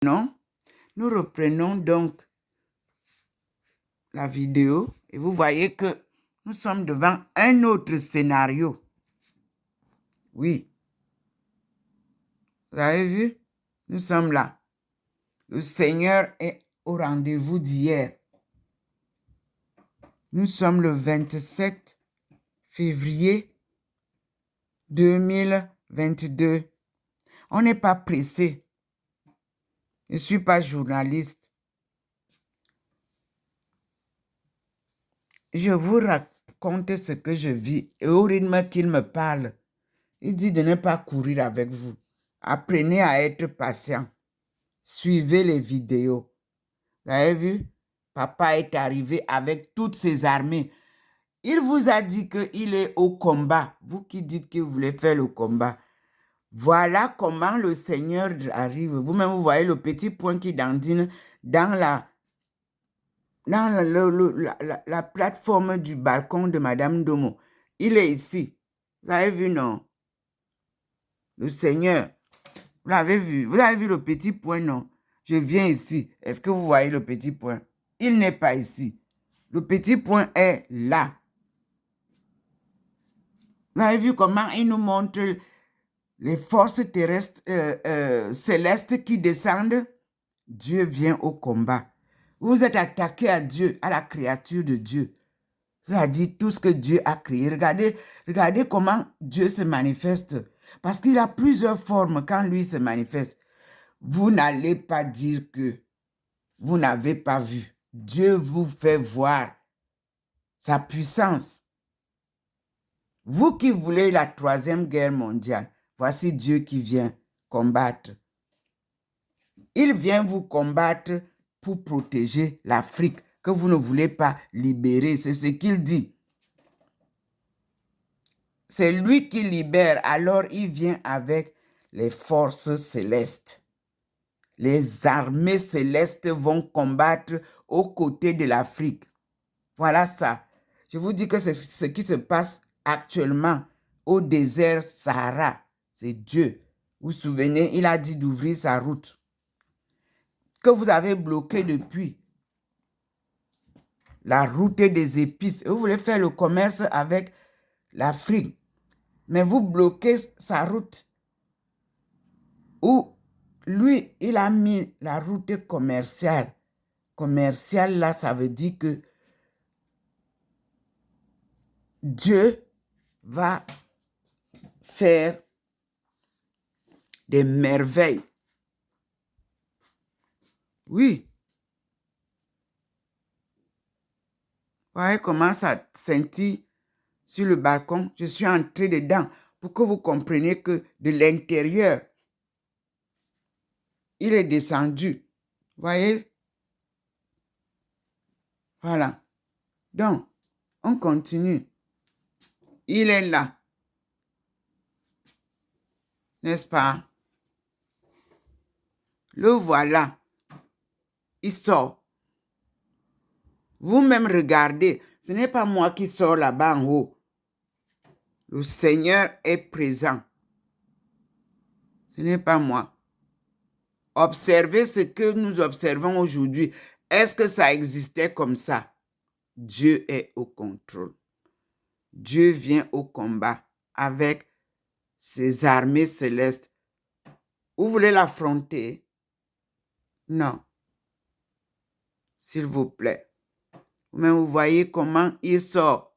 Non, nous reprenons donc la vidéo et vous voyez que nous sommes devant un autre scénario. Oui. Vous avez vu? Nous sommes là. Le Seigneur est au rendez-vous d'hier. Nous sommes le 27 février 2022. On n'est pas pressé. Je ne suis pas journaliste. Je vous raconte ce que je vis et au rythme qu'il me parle. Il dit de ne pas courir avec vous. Apprenez à être patient. Suivez les vidéos. Vous avez vu? Papa est arrivé avec toutes ses armées. Il vous a dit qu'il est au combat. Vous qui dites que vous voulez faire le combat. Voilà comment le Seigneur arrive. Vous-même, vous voyez le petit point qui dandine dans la plateforme du balcon de Madame Domo. Il est ici. Vous avez vu, non? Le Seigneur. Vous l'avez vu? Vous avez vu le petit point, non? Je viens ici. Est-ce que vous voyez le petit point? Il n'est pas ici. Le petit point est là. Vous avez vu comment il nous montre les forces terrestres, célestes qui descendent? Dieu vient au combat. Vous êtes attaqué à Dieu, à la créature de Dieu. C'est-à-dire tout ce que Dieu a créé. Regardez comment Dieu se manifeste. Parce qu'il a plusieurs formes quand lui se manifeste. Vous n'allez pas dire que vous n'avez pas vu. Dieu vous fait voir sa puissance. Vous qui voulez la 3e guerre mondiale, voici Dieu qui vient combattre. Il vient vous combattre pour protéger l'Afrique que vous ne voulez pas libérer. C'est ce qu'il dit. C'est lui qui libère, alors il vient avec les forces célestes. Les armées célestes vont combattre aux côtés de l'Afrique. Voilà ça. Je vous dis que c'est ce qui se passe actuellement au désert Sahara. C'est Dieu. Vous vous souvenez, il a dit d'ouvrir sa route. Que vous avez bloqué depuis. La route des épices. Vous voulez faire le commerce avec l'Afrique. Mais vous bloquez sa route. Où lui, il a mis la route commerciale. Commerciale, là, ça veut dire que Dieu va faire des merveilles. Oui. Vous voyez comment ça scintille sur le balcon? Je suis entré dedans pour que vous compreniez que de l'intérieur, il est descendu. Vous voyez? Voilà. Donc, on continue. Il est là. N'est-ce pas? Le voilà. Il sort. Vous-même regardez. Ce n'est pas moi qui sors là-bas en haut. Le Seigneur est présent. Ce n'est pas moi. Observez ce que nous observons aujourd'hui. Est-ce que ça existait comme ça? Dieu est au contrôle. Dieu vient au combat avec ses armées célestes. Vous voulez l'affronter? Non. S'il vous plaît. Mais vous voyez comment il sort.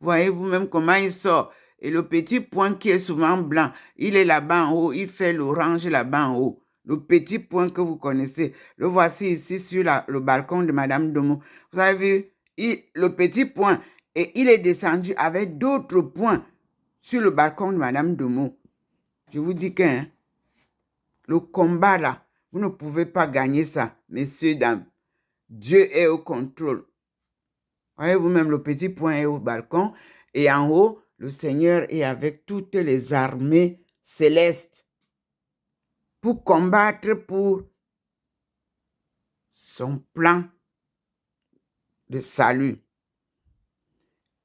Voyez vous-même comment il sort. Et le petit point qui est souvent blanc, il est là-bas en haut. Il fait l'orange là-bas en haut. Le petit point que vous connaissez. Le voici ici sur le balcon de Madame Domo. Vous avez vu le petit point. Et il est descendu avec d'autres points sur le balcon de Madame Domo. Je vous dis que le combat là, vous ne pouvez pas gagner ça, messieurs, dames. Dieu est au contrôle. Voyez vous-même, le petit point est au balcon. Et en haut, le Seigneur est avec toutes les armées célestes pour combattre pour son plan de salut.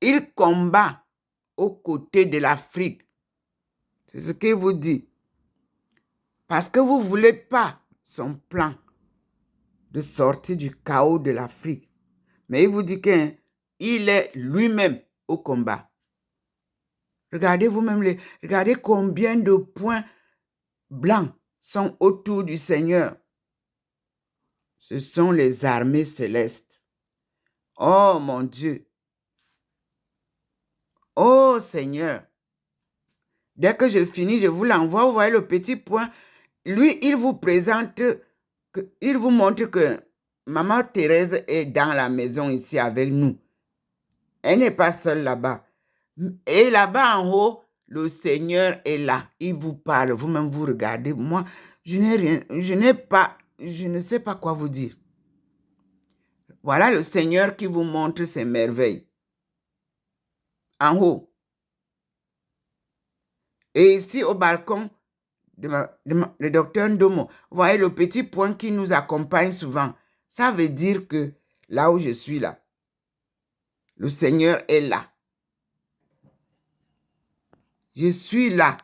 Il combat aux côtés de l'Afrique. C'est ce qu'il vous dit. Parce que vous ne voulez pas son plan de sortir du chaos de l'Afrique. Mais il vous dit qu'il est lui-même au combat. Regardez vous-même, regardez combien de points blancs sont autour du Seigneur. Ce sont les armées célestes. Oh mon Dieu. Oh Seigneur. Dès que je finis, je vous l'envoie. Vous voyez le petit point. Lui, il vous présente, il vous montre que Maman Thérèse est dans la maison ici avec nous. Elle n'est pas seule là-bas. Et là-bas en haut, le Seigneur est là. Il vous parle. Vous-même, vous regardez. Moi, je n'ai rien. Je ne sais pas quoi vous dire. Voilà le Seigneur qui vous montre ses merveilles. En haut. Et ici, au balcon, le docteur Ndomo, vous voyez le petit point qui nous accompagne souvent. Ça veut dire que là où je suis là, le Seigneur est là. Je suis là.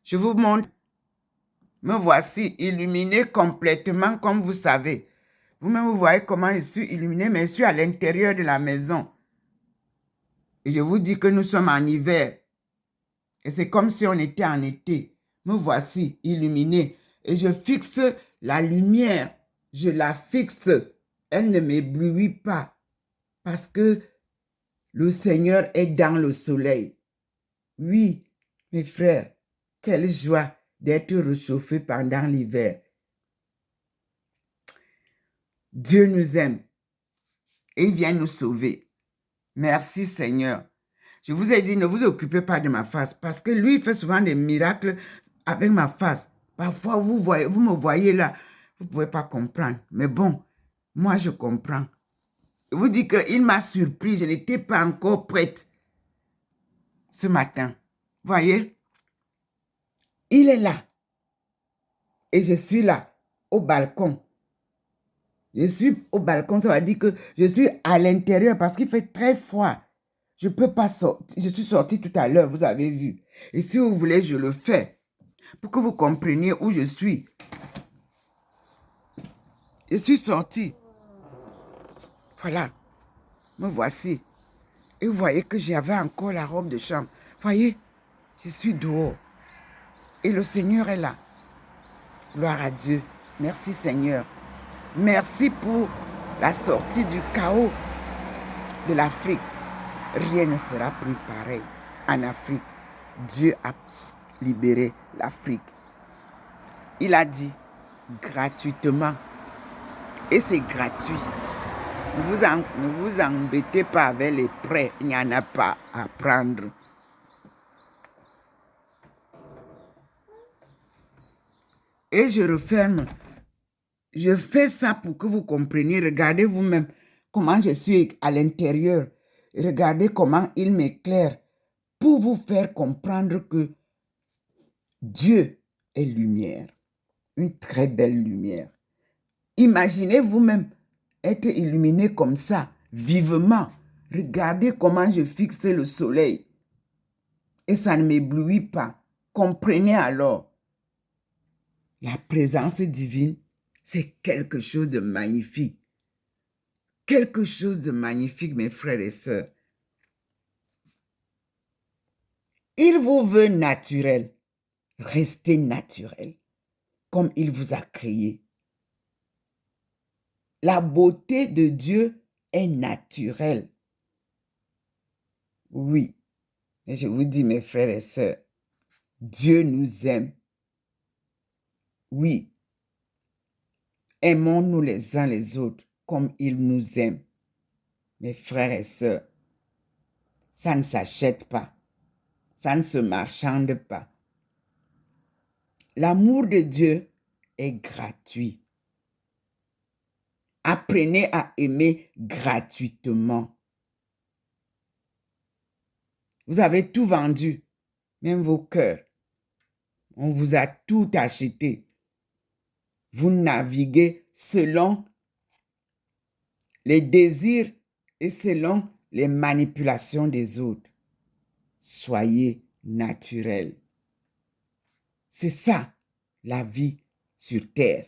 Je vous montre. Me voici illuminé complètement comme vous savez. Vous-même, vous voyez comment je suis illuminé, mais je suis à l'intérieur de la maison. Et je vous dis que nous sommes en hiver. Et c'est comme si on était en été. Me voici illuminé. Et je fixe la lumière. Je la fixe. Elle ne m'éblouit pas. Parce que le Seigneur est dans le soleil. Oui, mes frères, quelle joie d'être réchauffé pendant l'hiver. Dieu nous aime et il vient nous sauver. Merci Seigneur. Je vous ai dit, ne vous occupez pas de ma face parce que lui, il fait souvent des miracles avec ma face. Parfois, vous me voyez là, vous ne pouvez pas comprendre. Mais bon, moi, je comprends. Je vous dis qu'il m'a surpris, je n'étais pas encore prête ce matin. Voyez, il est là. Et je suis là, au balcon. Je suis au balcon, ça veut dire que je suis à l'intérieur parce qu'il fait très froid. Je ne peux pas sortir. Je suis sortie tout à l'heure, vous avez vu. Et si vous voulez, je le fais pour que vous compreniez où je suis. Je suis sortie. Voilà. Me voici. Et vous voyez que j'avais encore la robe de chambre. Voyez, je suis dehors. Et le Seigneur est là. Gloire à Dieu. Merci Seigneur. Merci pour la sortie du chaos de l'Afrique. Rien ne sera plus pareil en Afrique. Dieu a libéré l'Afrique. Il a dit gratuitement. Et c'est gratuit. Ne vous embêtez pas avec les prêts. Il n'y en a pas à prendre. Et je referme. Je fais ça pour que vous compreniez. Regardez vous-même comment je suis à l'intérieur. Regardez comment il m'éclaire pour vous faire comprendre que Dieu est lumière. Une très belle lumière. Imaginez vous-même être illuminé comme ça, vivement. Regardez comment je fixe le soleil. Et ça ne m'éblouit pas. Comprenez alors. La présence divine, c'est quelque chose de magnifique. Quelque chose de magnifique, mes frères et sœurs. Il vous veut naturel. Restez naturel, comme il vous a créé. La beauté de Dieu est naturelle. Oui, et je vous dis, mes frères et sœurs, Dieu nous aime. Oui, aimons-nous les uns les autres comme il nous aime. Mes frères et sœurs, ça ne s'achète pas. Ça ne se marchande pas. L'amour de Dieu est gratuit. Apprenez à aimer gratuitement. Vous avez tout vendu, même vos cœurs. On vous a tout acheté. Vous naviguez selon les désirs et selon les manipulations des autres. Soyez naturel. C'est ça, la vie sur terre.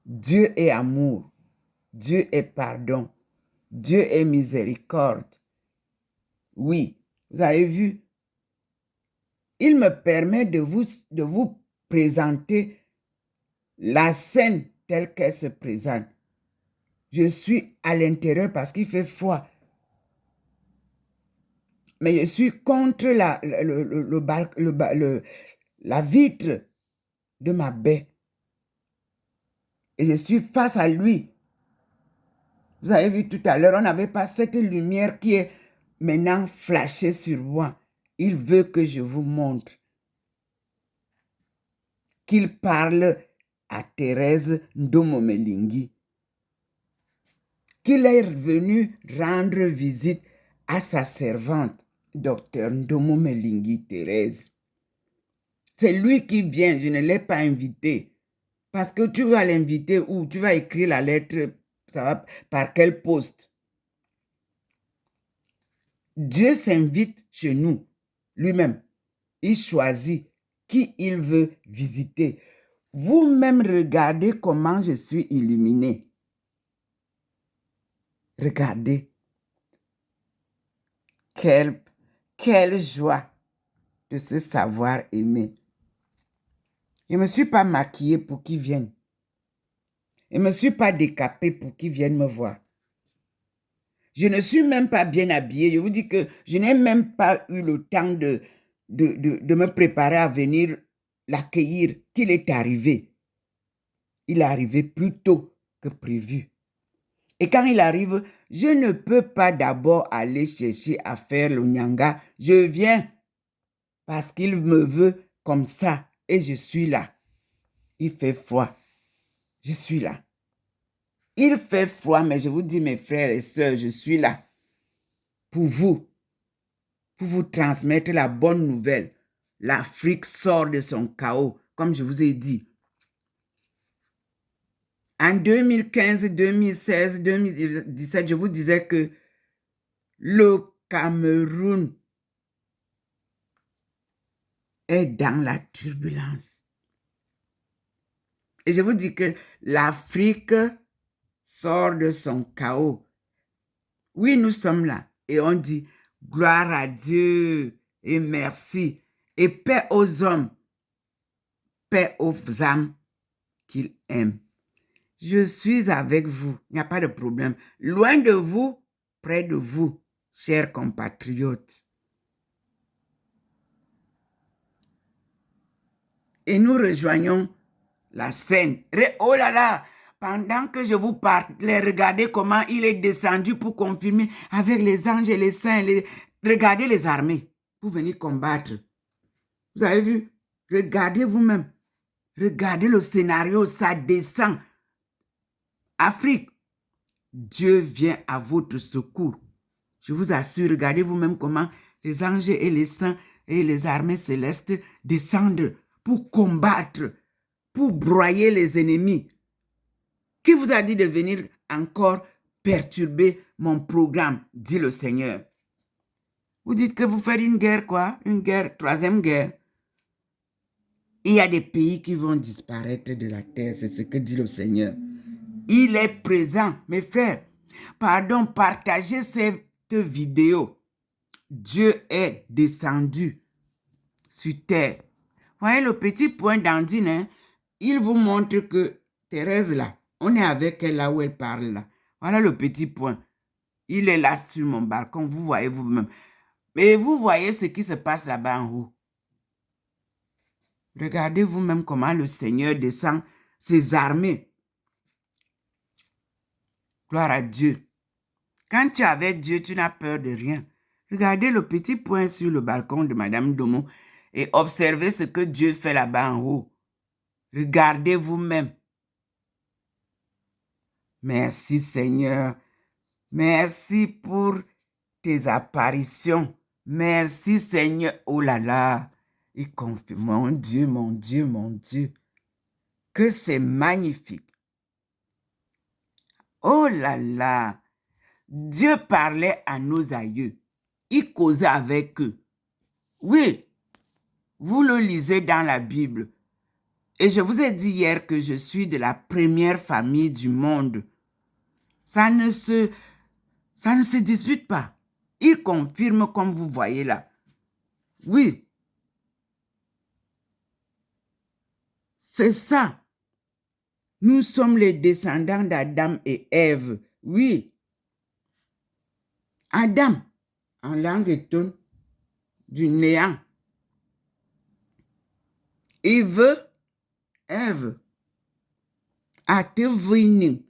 Dieu est amour. Dieu est pardon. Dieu est miséricorde. Oui, vous avez vu, il me permet de vous présenter la scène telle qu'elle se présente. Je suis à l'intérieur parce qu'il fait froid. Mais je suis contre la vitre de ma baie. Et je suis face à lui. Vous avez vu tout à l'heure, on n'avait pas cette lumière qui est maintenant flashée sur moi. Il veut que je vous montre qu'il parle à Thérèse Ndomomelingi, qu'il est venu rendre visite à sa servante, docteur Ndomomelingi Thérèse. C'est lui qui vient, je ne l'ai pas invité. Parce que tu vas l'inviter ou tu vas écrire la lettre, ça va par quel poste? Dieu s'invite chez nous, lui-même. Il choisit qui il veut visiter. Vous-même regardez comment je suis illuminé. Regardez. Quelle joie de se savoir aimer. Je ne me suis pas maquillée pour qu'ils viennent. Je ne me suis pas décapée pour qu'ils viennent me voir. Je ne suis même pas bien habillée. Je vous dis que je n'ai même pas eu le temps de me préparer à venir l'accueillir, qu'il est arrivé. Il est arrivé plus tôt que prévu. Et quand il arrive, je ne peux pas d'abord aller chercher à faire le nyanga. Je viens parce qu'il me veut comme ça et je suis là. Il fait froid. Je suis là. Il fait froid, mais je vous dis, mes frères et sœurs, je suis là pour vous transmettre la bonne nouvelle. L'Afrique sort de son chaos, comme je vous ai dit. En 2015, 2016, 2017, je vous disais que le Cameroun est dans la turbulence. Et je vous dis que l'Afrique sort de son chaos. Oui, nous sommes là. Et on dit gloire à Dieu et merci. Et paix aux hommes, paix aux âmes qu'il aime. Je suis avec vous. Il n'y a pas de problème. Loin de vous, près de vous, chers compatriotes. Et nous rejoignons la scène. Oh là là! Pendant que je vous parlais, regardez comment il est descendu pour confirmer avec les anges et les saints. Regardez les armées pour venir combattre. Vous avez vu? Regardez vous-même. Regardez le scénario, ça descend. Afrique, Dieu vient à votre secours. Je vous assure, regardez vous-même comment les anges et les saints et les armées célestes descendent pour combattre, pour broyer les ennemis. Qui vous a dit de venir encore perturber mon programme, dit le Seigneur? Vous dites que vous faites une guerre, quoi? Une guerre, troisième guerre. Il y a des pays qui vont disparaître de la terre, c'est ce que dit le Seigneur. Il est présent, mes frères. Pardon, partagez cette vidéo. Dieu est descendu sur terre. Voyez le petit point d'Andine, hein? Il vous montre que Thérèse là, on est avec elle là où elle parle là. Voilà le petit point. Il est là sur mon balcon, vous voyez vous-même. Mais vous voyez ce qui se passe là-bas en haut. Regardez vous-même comment le Seigneur descend ses armées. Gloire à Dieu. Quand tu es avec Dieu, tu n'as peur de rien. Regardez le petit point sur le balcon de Madame Domo et observez ce que Dieu fait là-bas en haut. Regardez vous-même. Merci Seigneur. Merci pour tes apparitions. Merci Seigneur. Oh là là. Il confie, mon Dieu, mon Dieu, mon Dieu. Que c'est magnifique. Oh là là. Dieu parlait à nos aïeux. Il causait avec eux. Oui, vous le lisez dans la Bible. Et je vous ai dit hier que je suis de la première famille du monde. Ça ne se dispute pas. Il confirme comme vous voyez là. Oui, c'est ça. Nous sommes les descendants d'Adam et Ève. Oui. Adam, en langue étonne, du néant. Ève, a été venue.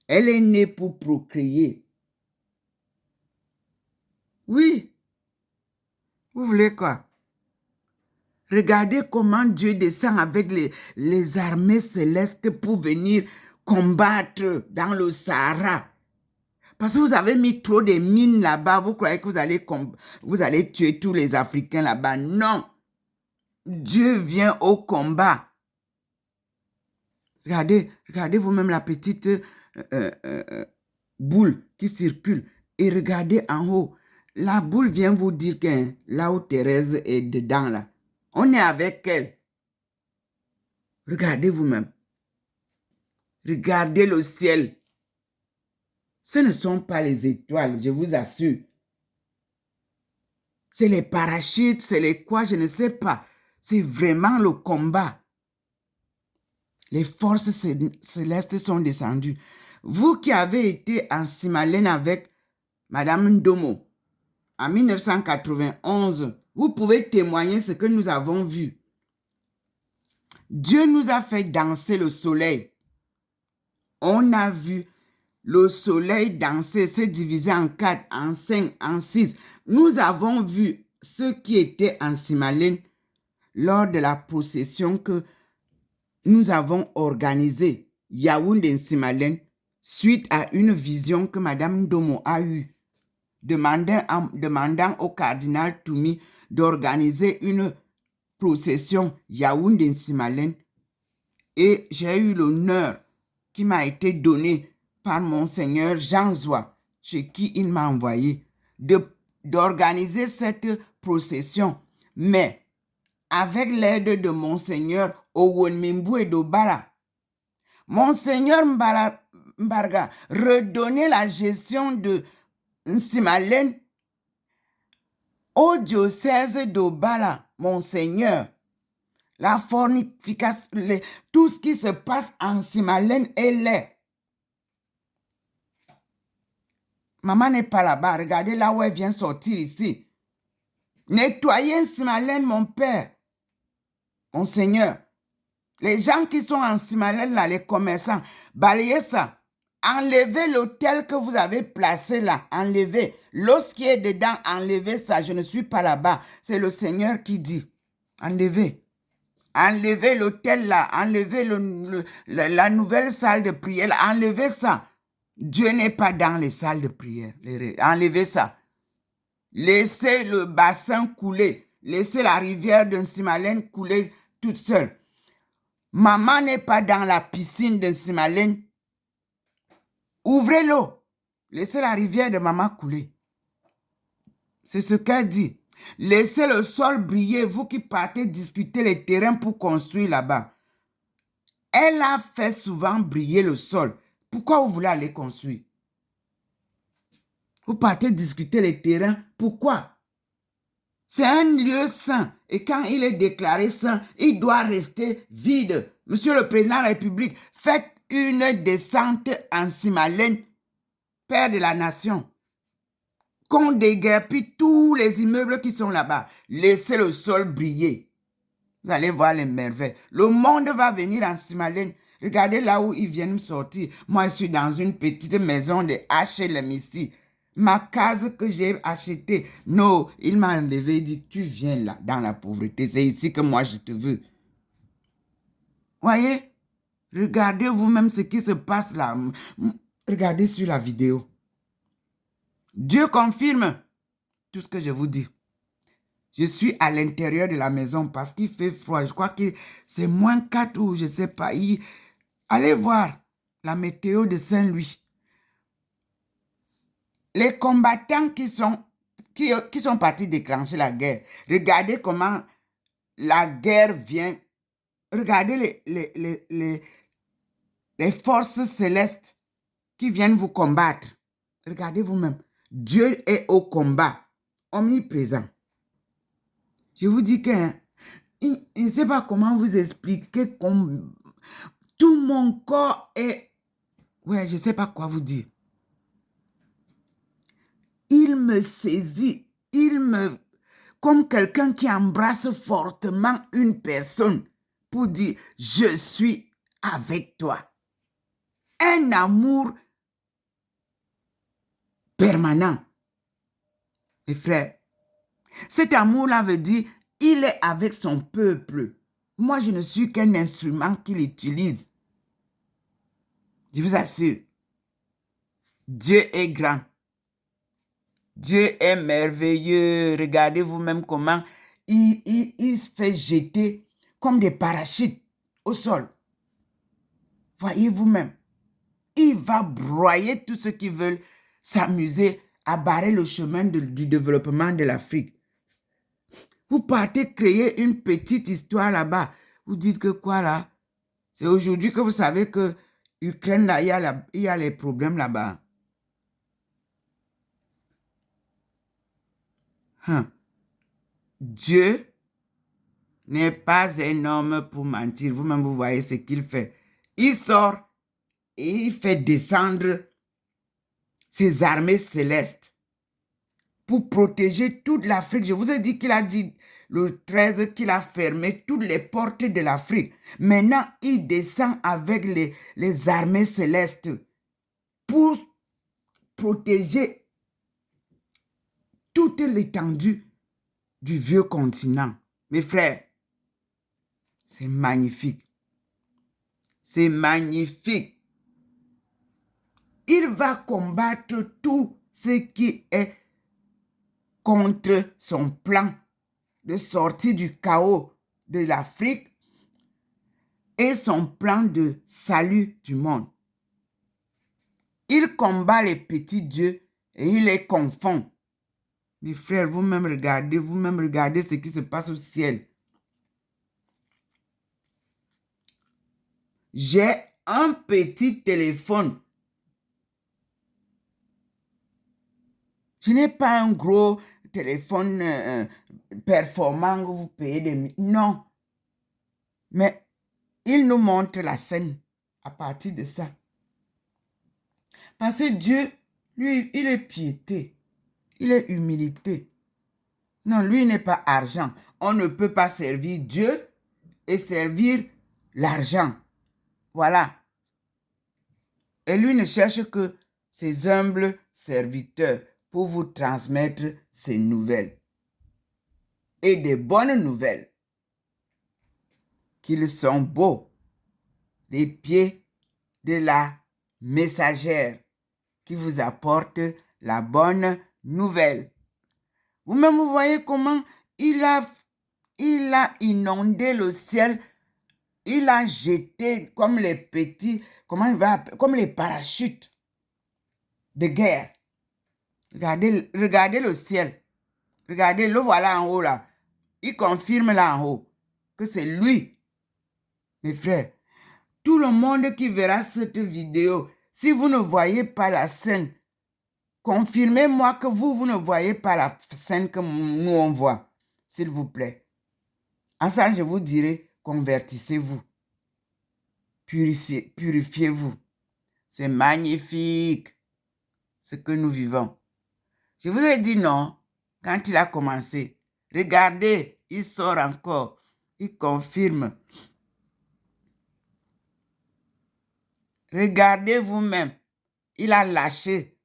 Elle est née pour procréer. Oui. Vous voulez quoi? Regardez comment Dieu descend avec les armées célestes pour venir combattre dans le Sahara. Parce que vous avez mis trop de mines là-bas. Vous croyez que vous allez tuer tous les Africains là-bas. Non. Dieu vient au combat. Regardez vous-même la petite boule qui circule. Et regardez en haut. La boule vient vous dire que là où Thérèse est dedans là. On est avec elle. Regardez vous-même. Regardez le ciel. Ce ne sont pas les étoiles, je vous assure. C'est les parachutes, c'est les quoi, je ne sais pas. C'est vraiment le combat. Les forces célestes sont descendues. Vous qui avez été en Simalène avec Madame Ndomo en 1991, vous pouvez témoigner ce que nous avons vu. Dieu nous a fait danser le soleil. On a vu le soleil danser, se diviser en 4, en 5, en 6. Nous avons vu ceux qui étaient en Simalène lors de la procession que nous avons organisée, Yaoundé-Simalène, suite à une vision que Madame Ndomo a eue, demandant au cardinal Toumi d'organiser une procession Yaoundé-Simalène. Et j'ai eu l'honneur qui m'a été donné par Monseigneur Jean Zoua, chez qui il m'a envoyé, d'organiser cette procession. Mais avec l'aide de Monseigneur Owonmimbu et d'Obala, Monseigneur Mbarga redonnait la gestion de Nsimalène au diocèse d'Obala, Monseigneur. La fornification, tout ce qui se passe en Simalène est laid. Maman n'est pas là-bas. Regardez là où elle vient sortir ici. Nettoyez Simalène, mon père. Mon Seigneur. Les gens qui sont en Simalène, là, les commerçants, balayez ça. Enlevez l'hôtel que vous avez placé là. Enlevez. L'os qui est dedans, enlevez ça. Je ne suis pas là-bas. C'est le Seigneur qui dit. Enlevez. Enlevez l'hôtel là, enlevez la nouvelle salle de prière, enlevez ça. Dieu n'est pas dans les salles de prière. Enlevez ça. Laissez le bassin couler. Laissez la rivière de Nsimalène couler toute seule. Maman n'est pas dans la piscine de Nsimalène. Ouvrez l'eau. Laissez la rivière de maman couler. C'est ce qu'elle dit. Laissez le sol briller, vous qui partez discuter les terrains pour construire là-bas. Elle a fait souvent briller le sol. Pourquoi vous voulez aller construire? Vous partez discuter les terrains. Pourquoi? C'est un lieu saint. Et quand il est déclaré saint, il doit rester vide. Monsieur le Président de la République, faites une descente en Simalène, Père de la Nation. Qu'on déguerpit tous les immeubles qui sont là-bas. Laissez le sol briller. Vous allez voir les merveilles. Le monde va venir en Simalène. Regardez là où ils viennent sortir. Moi, je suis dans une petite maison de HLM ici. Ma case que j'ai achetée. Non, il m'a enlevé. Il dit, tu viens là, dans la pauvreté. C'est ici que moi, je te veux. Voyez? Regardez vous-même ce qui se passe là. Regardez sur la vidéo. Dieu confirme tout ce que je vous dis. Je suis à l'intérieur de la maison parce qu'il fait froid. Je crois que c'est -4 ou je ne sais pas. Allez voir la météo de Saint-Louis. Les combattants qui qui sont partis déclencher la guerre. Regardez comment la guerre vient. Regardez les forces célestes qui viennent vous combattre. Regardez vous-même. Dieu est au combat, omniprésent. Je vous dis que je ne sais pas comment vous expliquer. Tout mon corps est... Ouais, je ne sais pas quoi vous dire. Il me saisit. Comme quelqu'un qui embrasse fortement une personne pour dire, je suis avec toi. Un amour permanent. Mes frères, cet amour-là veut dire, il est avec son peuple. Moi, je ne suis qu'un instrument qu'il utilise. Je vous assure, Dieu est grand. Dieu est merveilleux. Regardez vous-même comment il se fait jeter comme des parachutes au sol. Voyez vous-même. Il va broyer tous ceux qui veulent s'amuser à barrer le chemin du développement de l'Afrique. Vous partez créer une petite histoire là-bas. Vous dites que quoi là? C'est aujourd'hui que vous savez que l'Ukraine, là, il y a les problèmes là-bas. Dieu n'est pas un homme pour mentir. Vous-même, vous voyez ce qu'il fait. Il sort et il fait descendre ses armées célestes pour protéger toute l'Afrique. Je vous ai dit qu'il a dit le 13 qu'il a fermé toutes les portes de l'Afrique. Maintenant, il descend avec les armées célestes pour protéger toute l'étendue du vieux continent. Mes frères, c'est magnifique. C'est magnifique. Il va combattre tout ce qui est contre son plan de sortie du chaos de l'Afrique et son plan de salut du monde. Il combat les petits dieux et il les confond. Mes frères, vous-même regardez ce qui se passe au ciel. J'ai un petit téléphone. Je n'ai pas un gros téléphone performant que vous payez des... Non. Mais il nous montre la scène à partir de ça. Parce que Dieu, lui, il est piété. Il est humilité. Non, lui n'est pas argent. On ne peut pas servir Dieu et servir l'argent. Voilà. Et lui ne cherche que ses humbles serviteurs pour vous transmettre ses nouvelles. Et des bonnes nouvelles. Qu'ils sont beaux. Les pieds de la messagère qui vous apporte la bonne nouvelle. Vous-même, vous voyez comment il a inondé le ciel. Il a jeté comme les petits, comme les parachutes de guerre. Regardez le ciel. Regardez, le voilà en haut là. Il confirme là en haut que c'est lui. Mes frères, tout le monde qui verra cette vidéo, si vous ne voyez pas la scène, confirmez-moi que vous ne voyez pas la scène que nous on voit, s'il vous plaît. Ensemble, je vous dirai, convertissez-vous. Purifiez-vous. C'est magnifique ce que nous vivons. Je vous ai dit non quand il a commencé. Regardez, il sort encore. Il confirme. Regardez vous-même. Il a lâché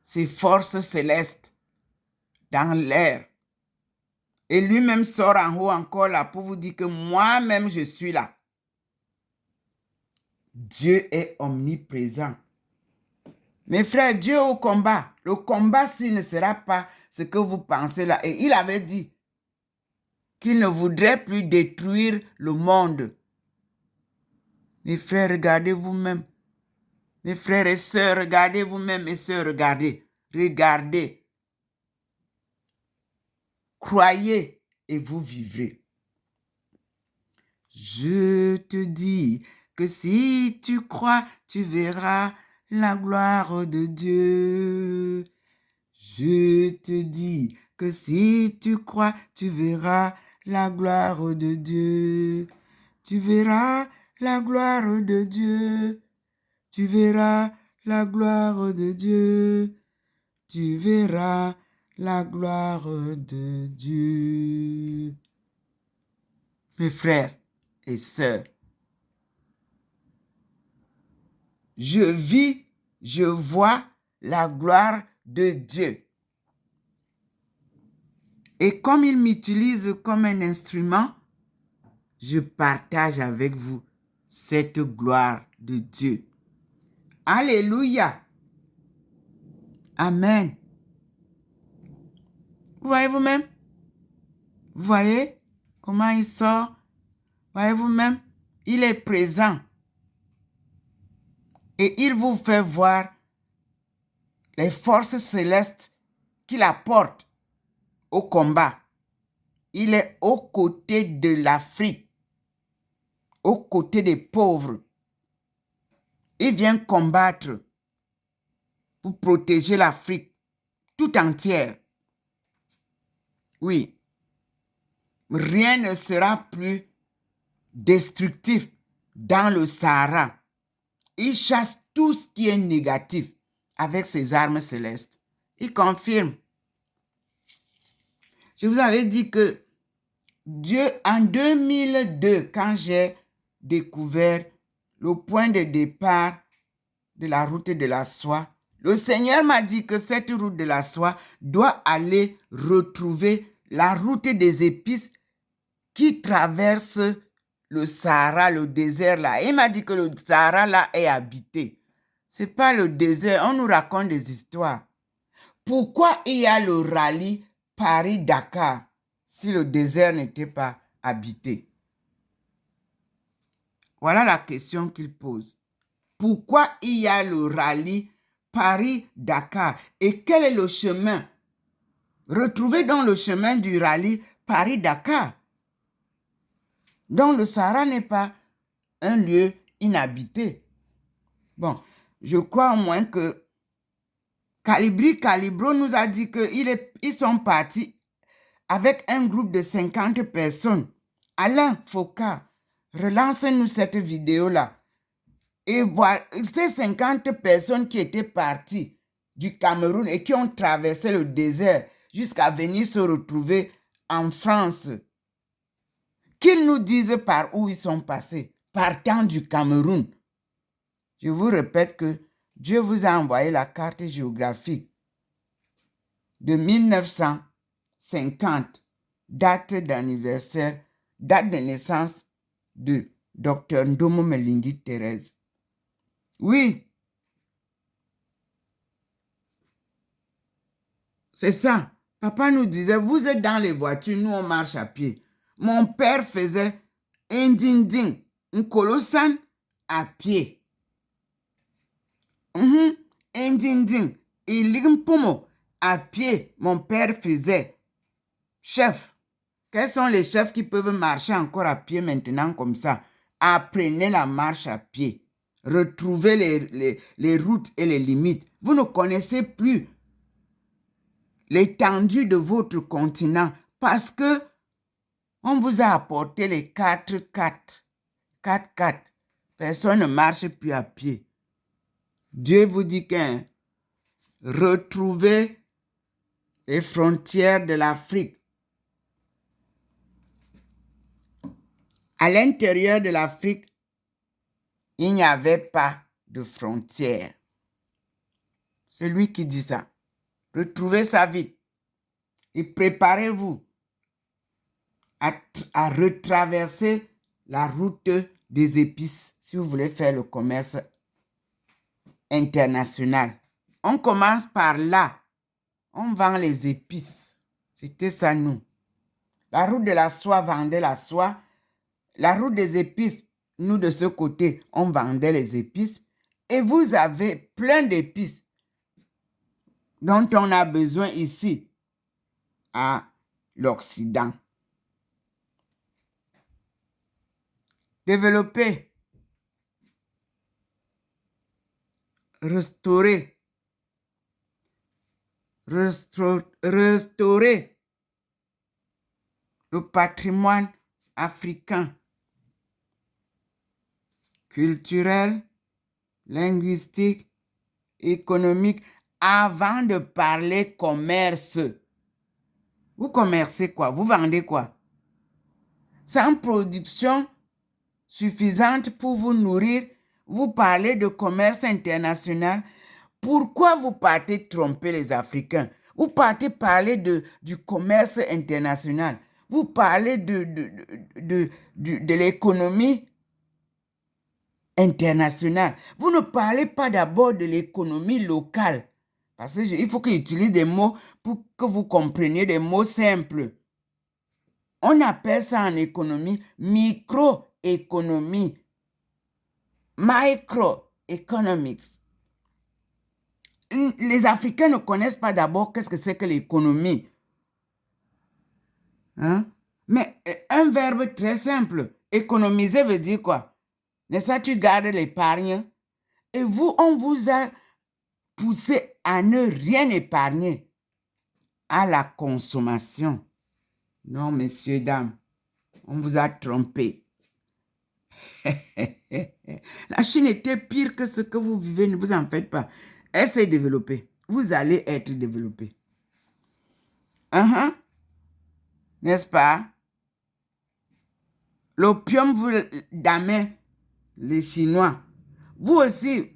ses forces célestes dans l'air. Et lui-même sort en haut encore là pour vous dire que moi-même je suis là. Dieu est omniprésent. Mes frères, Dieu au combat. Le combat, s'il ne sera pas ce que vous pensez là. Et il avait dit qu'il ne voudrait plus détruire le monde. Mes frères, regardez vous-même. Mes frères et sœurs, regardez vous-même, mes sœurs, regardez. Regardez. Croyez et vous vivrez. Je te dis que si tu crois, tu verras la gloire de Dieu. Je te dis que si tu crois, tu verras la gloire de Dieu. Tu verras la gloire de Dieu. Tu verras la gloire de Dieu. Tu verras la gloire de Dieu. Mes frères et sœurs, je vis, je vois la gloire de Dieu. Et comme il m'utilise comme un instrument, je partage avec vous cette gloire de Dieu. Alléluia. Amen. Vous voyez vous-même? Vous voyez comment il sort? Voyez vous-même? Il est présent. Et il vous fait voir les forces célestes qu'il apporte au combat. Il est aux côtés de l'Afrique, aux côtés des pauvres. Il vient combattre pour protéger l'Afrique tout entière. Oui, rien ne sera plus destructif dans le Sahara. Il chasse tout ce qui est négatif avec ses armes célestes. Il confirme. Je vous avais dit que Dieu, en 2002, quand j'ai découvert le point de départ de la route de la soie, le Seigneur m'a dit que cette route de la soie doit aller retrouver la route des épices qui traverse le Sahara, le désert là. Il m'a dit que le Sahara là est habité. Ce n'est pas le désert, on nous raconte des histoires. Pourquoi il y a le rallye Paris-Dakar si le désert n'était pas habité? Voilà la question qu'il pose. Pourquoi il y a le rallye Paris-Dakar et quel est le chemin? Retrouvez donc le chemin du rallye Paris-Dakar. Donc le Sahara n'est pas un lieu inhabité. Bon, je crois au moins que Calibro nous a dit qu'ils sont partis avec un groupe de 50 personnes. Alain Foucault, relance-nous cette vidéo-là. Et voilà, ces 50 personnes qui étaient parties du Cameroun et qui ont traversé le désert jusqu'à venir se retrouver en France. Qu'ils nous disent par où ils sont passés, partant du Cameroun. Je vous répète que Dieu vous a envoyé la carte géographique de 1950, date d'anniversaire, date de naissance de Dr Ndomo Melingi Thérèse. Oui, c'est ça. Papa nous disait, vous êtes dans les voitures, nous on marche à pied. Mon père faisait un ding-ding, un colossan à pied. Un ding-ding, il limpomo à pied, mon père faisait. Chef, quels sont les chefs qui peuvent marcher encore à pied maintenant comme ça? Apprenez la marche à pied. Retrouvez les routes et les limites. Vous ne connaissez plus l'étendue de votre continent parce que on vous a apporté les 4x4. 4x4. Personne ne marche plus à pied. Dieu vous dit que retrouvez les frontières de l'Afrique. À l'intérieur de l'Afrique, il n'y avait pas de frontières. C'est lui qui dit ça. Retrouvez ça vite. Et préparez-vous à retraverser la route des épices si vous voulez faire le commerce international. On commence par là. On vend les épices. C'était ça, nous. La route de la soie vendait la soie. La route des épices, nous, de ce côté, on vendait les épices. Et vous avez plein d'épices dont on a besoin ici à l'Occident. Développer, restaurer, restaurer le patrimoine africain, culturel, linguistique, économique, avant de parler commerce. Vous commercez quoi? Vous vendez quoi? Sans production suffisante pour vous nourrir, vous parlez de commerce international. Pourquoi vous partez tromper les Africains? Vous partez parler du commerce international. Vous parlez de l'économie internationale. Vous ne parlez pas d'abord de l'économie locale. Parce qu'il faut qu'ils utilisent des mots pour que vous compreniez des mots simples. On appelle ça en économie microéconomie, microeconomics. Les Africains ne connaissent pas d'abord qu'est-ce que c'est que l'économie. Hein? Mais un verbe très simple, économiser veut dire quoi? N'est-ce pas, tu gardes l'épargne et vous, on vous a poussé à ne rien épargner, à la consommation. Non, messieurs, dames, on vous a trompé. La Chine était pire que ce que vous vivez, ne vous en faites pas. Elle s'est développée. Vous allez être développé. N'est-ce pas? L'opium vous damait les Chinois. Vous aussi,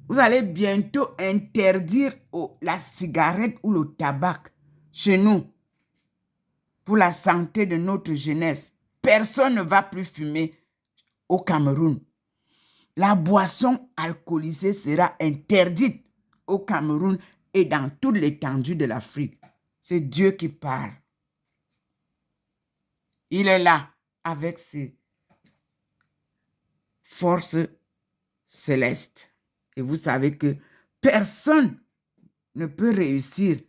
vous allez bientôt interdire la cigarette ou le tabac chez nous pour la santé de notre jeunesse. Personne ne va plus fumer au Cameroun. La boisson alcoolisée sera interdite au Cameroun et dans toute l'étendue de l'Afrique. C'est Dieu qui parle. Il est là avec ses forces célestes. Et vous savez que personne ne peut réussir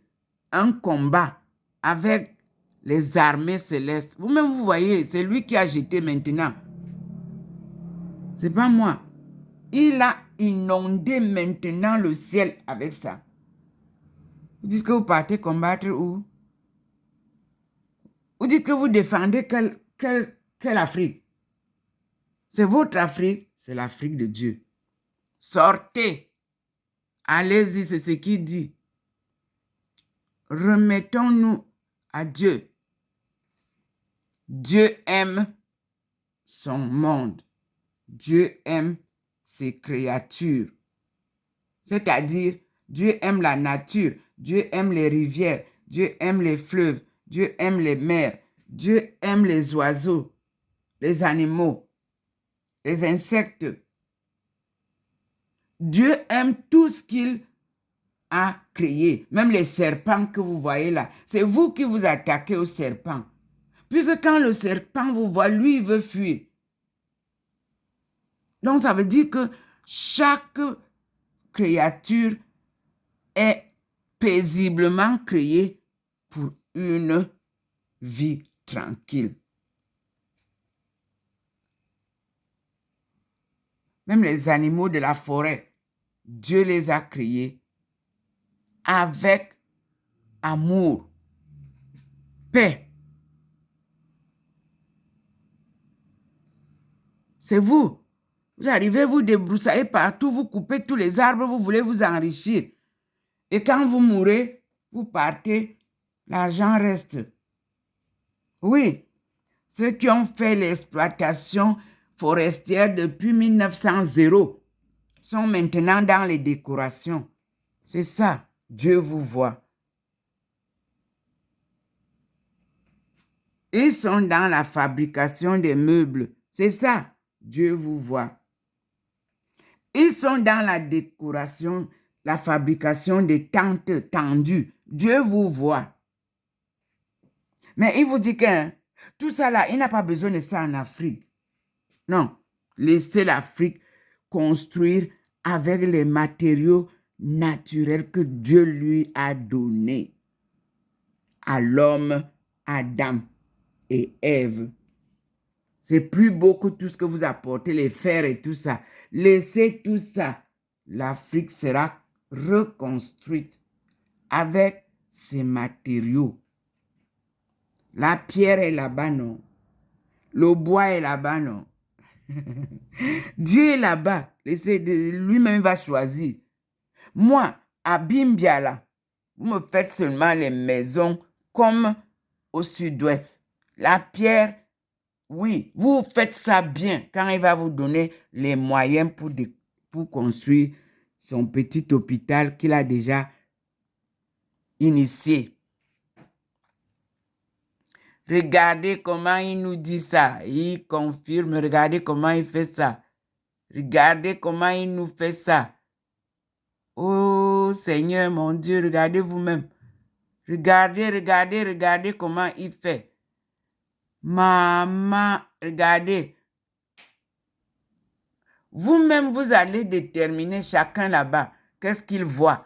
un combat avec les armées célestes. Vous-même, vous voyez, c'est lui qui a jeté maintenant. C'est pas moi. Il a inondé maintenant le ciel avec ça. Vous dites que vous partez combattre où? Vous dites que vous défendez quelle Afrique? C'est votre Afrique, c'est l'Afrique de Dieu. Sortez. Allez-y, c'est ce qu'il dit. Remettons-nous à Dieu. Dieu aime son monde. Dieu aime ses créatures. C'est-à-dire, Dieu aime la nature. Dieu aime les rivières. Dieu aime les fleuves. Dieu aime les mers. Dieu aime les oiseaux, les animaux, les insectes. Dieu aime tout ce qu'il a créé. Même les serpents que vous voyez là. C'est vous qui vous attaquez aux serpents. Puisque quand le serpent vous voit, lui, il veut fuir. Donc, ça veut dire que chaque créature est paisiblement créée pour une vie tranquille. Même les animaux de la forêt, Dieu les a créés avec amour, paix. C'est vous. Vous arrivez, vous débroussaillez partout, vous coupez tous les arbres, vous voulez vous enrichir. Et quand vous mourrez, vous partez, l'argent reste. Oui, ceux qui ont fait l'exploitation forestière depuis 1900 sont maintenant dans les décorations. C'est ça, Dieu vous voit. Ils sont dans la fabrication des meubles. C'est ça, Dieu vous voit. Ils sont dans la décoration, la fabrication des tentes tendues. Dieu vous voit. Mais il vous dit que tout ça là, il n'a pas besoin de ça en Afrique. Non, laissez l'Afrique construire avec les matériaux naturels que Dieu lui a donnés à l'homme Adam et Ève. C'est plus beau que tout ce que vous apportez, les fers et tout ça. Laissez tout ça. L'Afrique sera reconstruite avec ces matériaux. La pierre est là-bas, non? Le bois est là-bas, non? Dieu est là-bas. Lui-même va choisir. Moi, à Bimbiala, vous me faites seulement les maisons comme au sud-ouest. La pierre, oui, vous faites ça bien quand il va vous donner les moyens pour construire son petit hôpital qu'il a déjà initié. Regardez comment il nous dit ça. Il confirme. Regardez comment il fait ça. Regardez comment il nous fait ça. Oh Seigneur, mon Dieu, regardez vous-même. Regardez comment il fait. Maman, regardez. Vous-même, vous allez déterminer chacun là-bas. Qu'est-ce qu'il voit?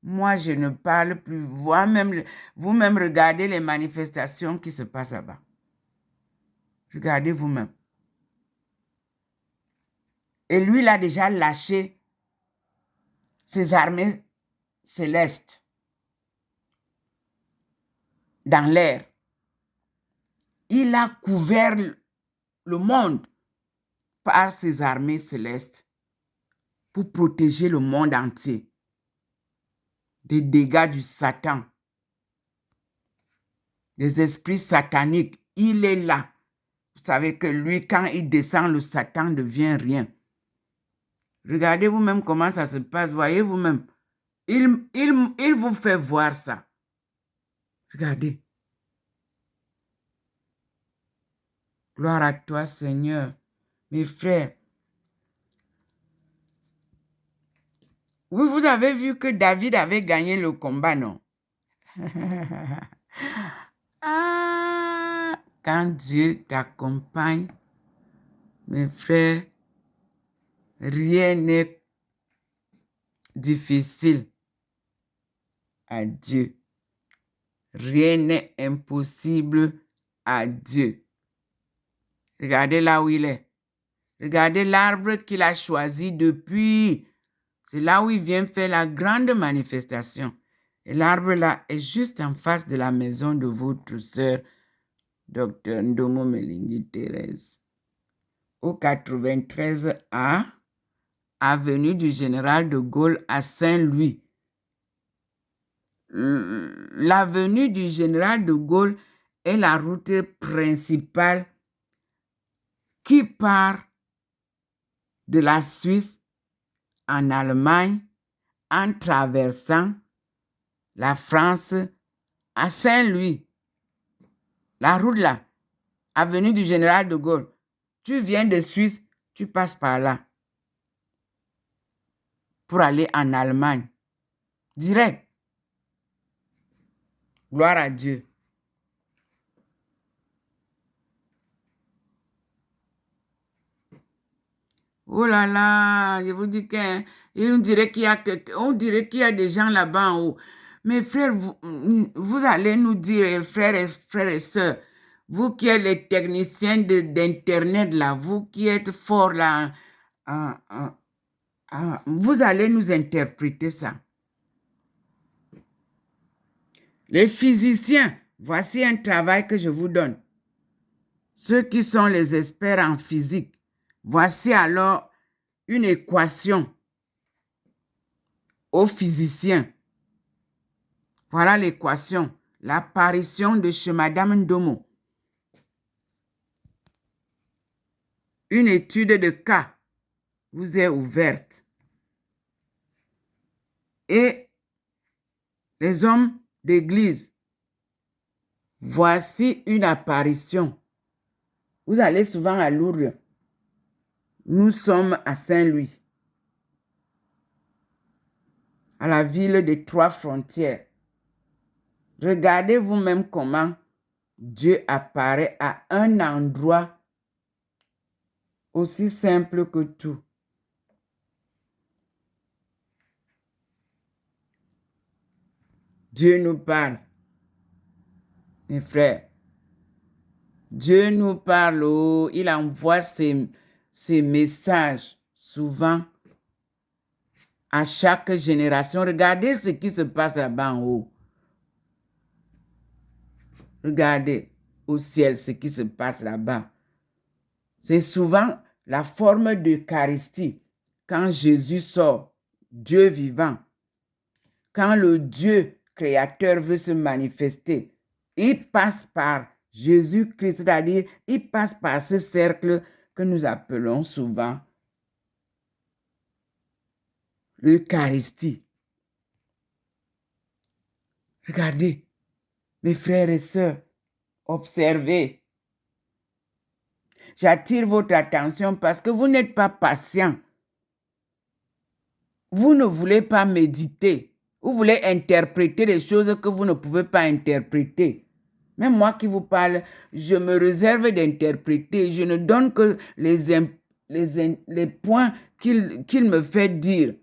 Moi, je ne parle plus. Vous-même, regardez les manifestations qui se passent là-bas. Regardez vous-même. Et lui, il a déjà lâché ses armées célestes dans l'air. Il a couvert le monde par ses armées célestes pour protéger le monde entier des dégâts du Satan, des esprits sataniques. Il est là. Vous savez que lui, quand il descend, le Satan ne devient rien. Regardez vous-même comment ça se passe. Voyez vous-même. Il vous fait voir ça. Regardez. Gloire à toi, Seigneur. Mes frères. Oui, vous avez vu que David avait gagné le combat, non? Ah, quand Dieu t'accompagne, mes frères, rien n'est difficile à Dieu. Rien n'est impossible à Dieu. Regardez là où il est. Regardez l'arbre qu'il a choisi depuis. C'est là où il vient faire la grande manifestation. Et l'arbre là est juste en face de la maison de votre sœur, Dr. Ndomo Melingi Thérèse. Au 93A, avenue du Général de Gaulle à Saint-Louis. L'avenue du Général de Gaulle est la route principale qui part de la Suisse en Allemagne en traversant la France à Saint-Louis. La route là, avenue du Général de Gaulle. Tu viens de Suisse, tu passes par là pour aller en Allemagne. Direct. Gloire à Dieu. Oh là là, je vous dis qu'on dirait qu'il y a des gens là-bas en haut. Mes frères, vous allez nous dire, frères et sœurs, vous qui êtes les techniciens d'Internet là, vous qui êtes forts là, vous allez nous interpréter ça. Les physiciens, voici un travail que je vous donne. Ceux qui sont les experts en physique, voici alors une équation aux physiciens. Voilà l'équation, l'apparition de chez Madame Ndomo. Une étude de cas vous est ouverte. Et les hommes d'église, voici une apparition. Vous allez souvent à Lourdes. Nous sommes à Saint-Louis, à la ville des Trois Frontières. Regardez vous-même comment Dieu apparaît à un endroit aussi simple que tout. Dieu nous parle. Mes frères, Dieu nous parle, oh, il envoie ses messages souvent à chaque génération. Regardez ce qui se passe là-bas en haut. Regardez au ciel ce qui se passe là-bas. C'est souvent la forme d'Eucharistie. Quand Jésus sort, Dieu vivant, quand le Dieu créateur veut se manifester, il passe par Jésus-Christ, c'est-à-dire il passe par ce cercle que nous appelons souvent l'Eucharistie. Regardez, mes frères et sœurs, observez. J'attire votre attention parce que vous n'êtes pas patient. Vous ne voulez pas méditer. Vous voulez interpréter des choses que vous ne pouvez pas interpréter. Même moi qui vous parle, je me réserve d'interpréter. Je ne donne que les points qu'il me fait dire.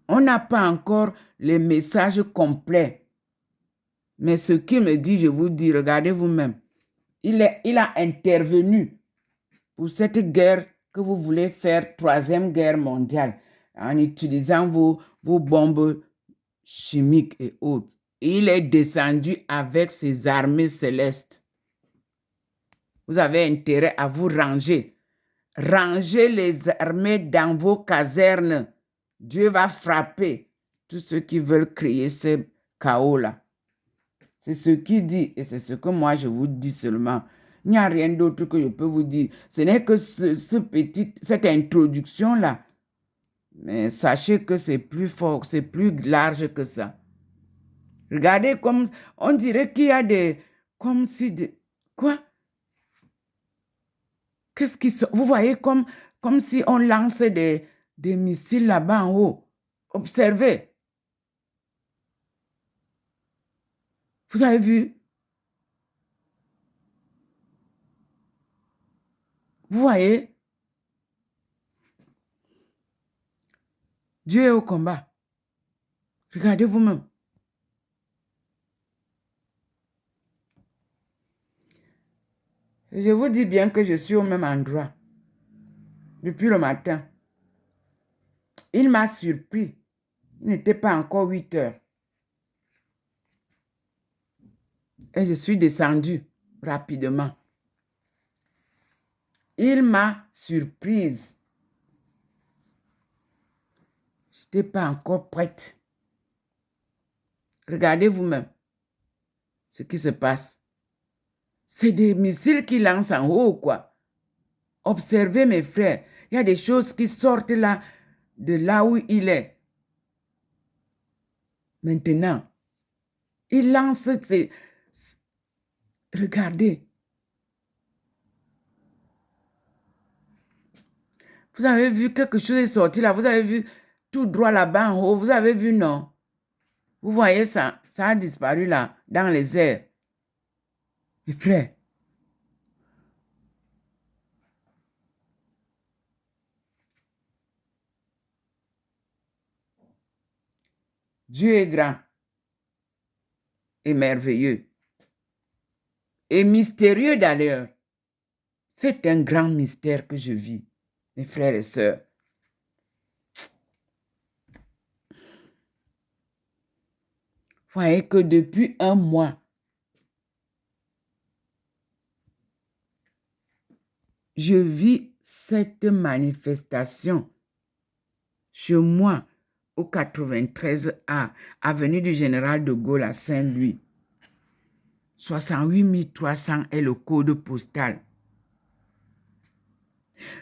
On n'a pas encore les messages complets. Mais ce qu'il me dit, je vous dis, regardez vous-même. Il a intervenu pour cette guerre que vous voulez faire, 3e guerre mondiale, en utilisant vos bombes chimiques et autres. Il est descendu avec ses armées célestes. Vous avez intérêt à vous ranger. Rangez les armées dans vos casernes. Dieu va frapper tous ceux qui veulent créer ce chaos-là. C'est ce qu'il dit et c'est ce que moi je vous dis seulement. Il n'y a rien d'autre que je peux vous dire. Ce n'est que cette introduction-là. Mais sachez que c'est plus fort, c'est plus large que ça. Regardez comme, on dirait qu'il y a des, comme si, quoi? Qu'est-ce qui sont, vous voyez comme si on lance des missiles là-bas en haut. Observez. Vous avez vu? Vous voyez? Dieu est au combat. Regardez vous-même. Je vous dis bien que je suis au même endroit depuis le matin. Il m'a surpris. Il n'était pas encore 8 heures. Et je suis descendue rapidement. Il m'a surprise. Je n'étais pas encore prête. Regardez vous-même ce qui se passe. C'est des missiles qui lancent en haut, quoi. Observez, mes frères. Il y a des choses qui sortent là, de là où il est. Maintenant, il lance ces... Regardez. Vous avez vu quelque chose est sorti là. Vous avez vu tout droit là-bas en haut. Vous avez vu, non? Vous voyez ça? Ça a disparu là, dans les airs. Mes frères. Dieu est grand et merveilleux. Et mystérieux d'ailleurs. C'est un grand mystère que je vis, mes frères et sœurs. Vous voyez que depuis un mois, je vis cette manifestation chez moi au 93A, avenue du Général de Gaulle à Saint-Louis. 68 300 est le code postal.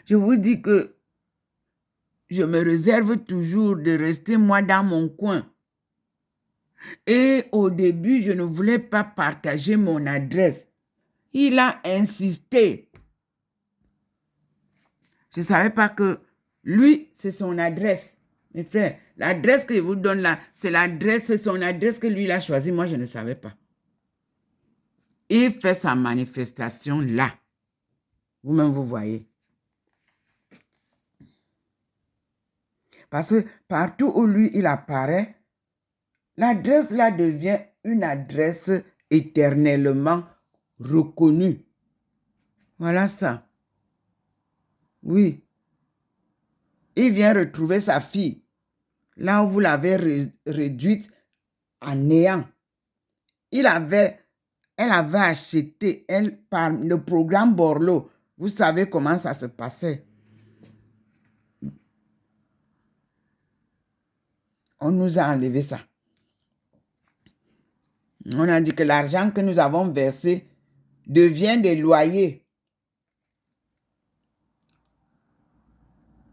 Je vous dis que je me réserve toujours de rester moi dans mon coin. Et au début, je ne voulais pas partager mon adresse. Il a insisté. Je ne savais pas que lui, c'est son adresse. Mes frères, l'adresse que je vous donne là, c'est son adresse que lui, il a choisie. Moi, je ne savais pas. Il fait sa manifestation là. Vous-même, vous voyez. Parce que partout où lui, il apparaît, l'adresse là devient une adresse éternellement reconnu. Voilà ça. Oui. Il vient retrouver sa fille. Là où vous l'avez réduite à néant. Elle avait acheté, par le programme Borloo. Vous savez comment ça se passait. On nous a enlevé ça. On a dit que l'argent que nous avons versé devient des loyers.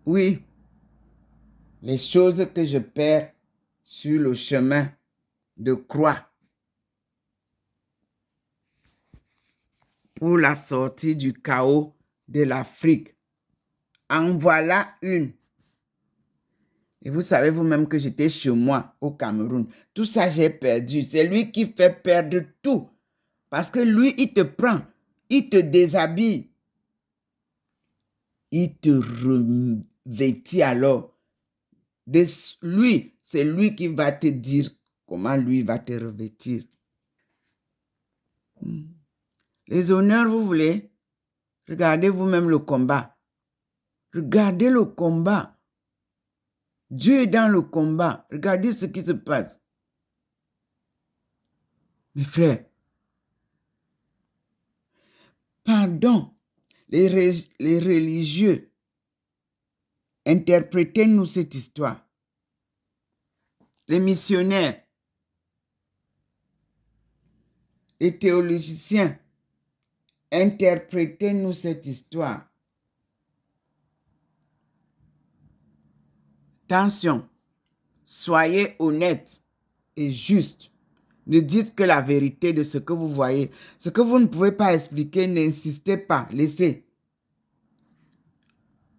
Oui. Les choses que je perds sur le chemin de croix pour la sortie du chaos de l'Afrique. En voilà une. Et vous savez vous-même que j'étais chez moi au Cameroun. Tout ça, j'ai perdu. C'est lui qui fait perdre tout. Parce que lui, il te prend. Il te déshabille. Il te revêtit alors. Lui, c'est lui qui va te dire comment lui va te revêtir. Les honneurs, vous voulez? Regardez vous-même le combat. Regardez le combat. Dieu est dans le combat. Regardez ce qui se passe. Mes frères, pardon, les religieux, interprétez-nous cette histoire. Les missionnaires, les théologiciens, interprétez-nous cette histoire. Attention, soyez honnêtes et justes. Ne dites que la vérité de ce que vous voyez. Ce que vous ne pouvez pas expliquer, n'insistez pas, laissez.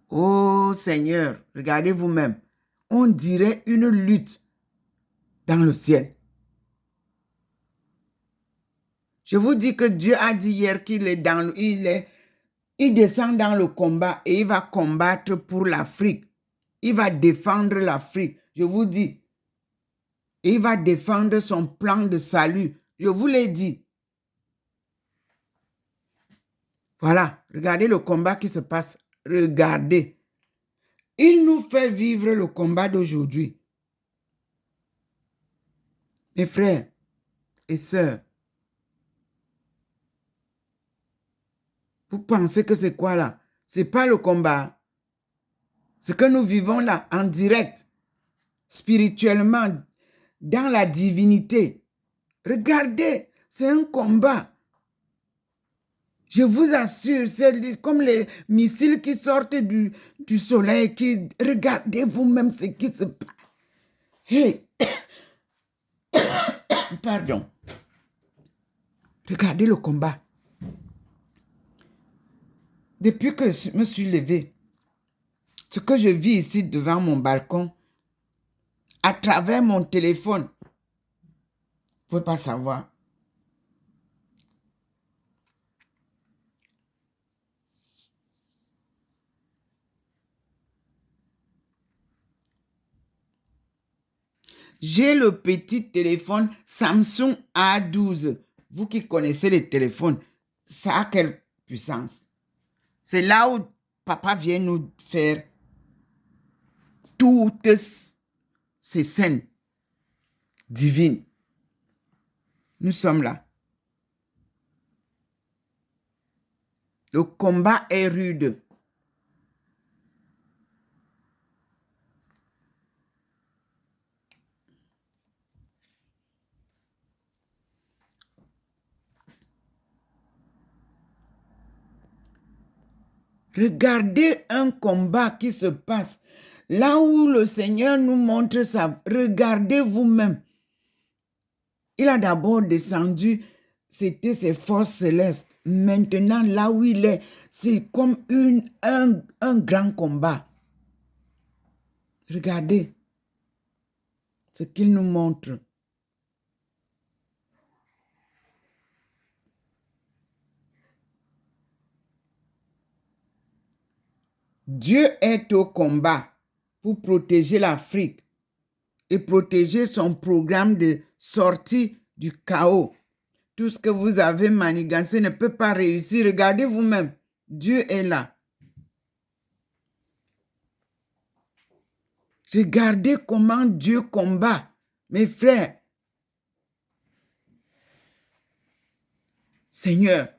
Oh Seigneur, regardez vous-même. On dirait une lutte dans le ciel. Je vous dis que Dieu a dit hier qu'il est il descend dans le combat et il va combattre pour l'Afrique. Il va défendre l'Afrique. Je vous dis. Il va défendre son plan de salut. Je vous l'ai dit. Voilà. Regardez le combat qui se passe. Regardez. Il nous fait vivre le combat d'aujourd'hui. Mes frères et sœurs, vous pensez que c'est quoi là? Ce n'est pas le combat. Ce que nous vivons là, en direct, spirituellement, dans la divinité. Regardez, c'est un combat. Je vous assure, c'est comme les missiles qui sortent du soleil. Regardez vous-même ce qui se passe. Hey! Pardon. Regardez le combat. Depuis que je me suis levée, ce que je vis ici devant mon balcon, à travers mon téléphone, vous ne pouvez pas savoir. J'ai le petit téléphone Samsung A12. Vous qui connaissez les téléphones, ça a quelle puissance? C'est là où papa vient nous faire toutes ces scènes divines. Nous sommes là. Le combat est rude. Regardez un combat qui se passe. Là où le Seigneur nous montre ça, regardez vous-même. Il a d'abord descendu, c'était ses forces célestes. Maintenant, là où il est, c'est comme un grand combat. Regardez ce qu'il nous montre. Dieu est au combat pour protéger l'Afrique et protéger son programme de sortie du chaos. Tout ce que vous avez manigancé ne peut pas réussir. Regardez vous-même. Dieu est là. Regardez comment Dieu combat. Mes frères, Seigneur,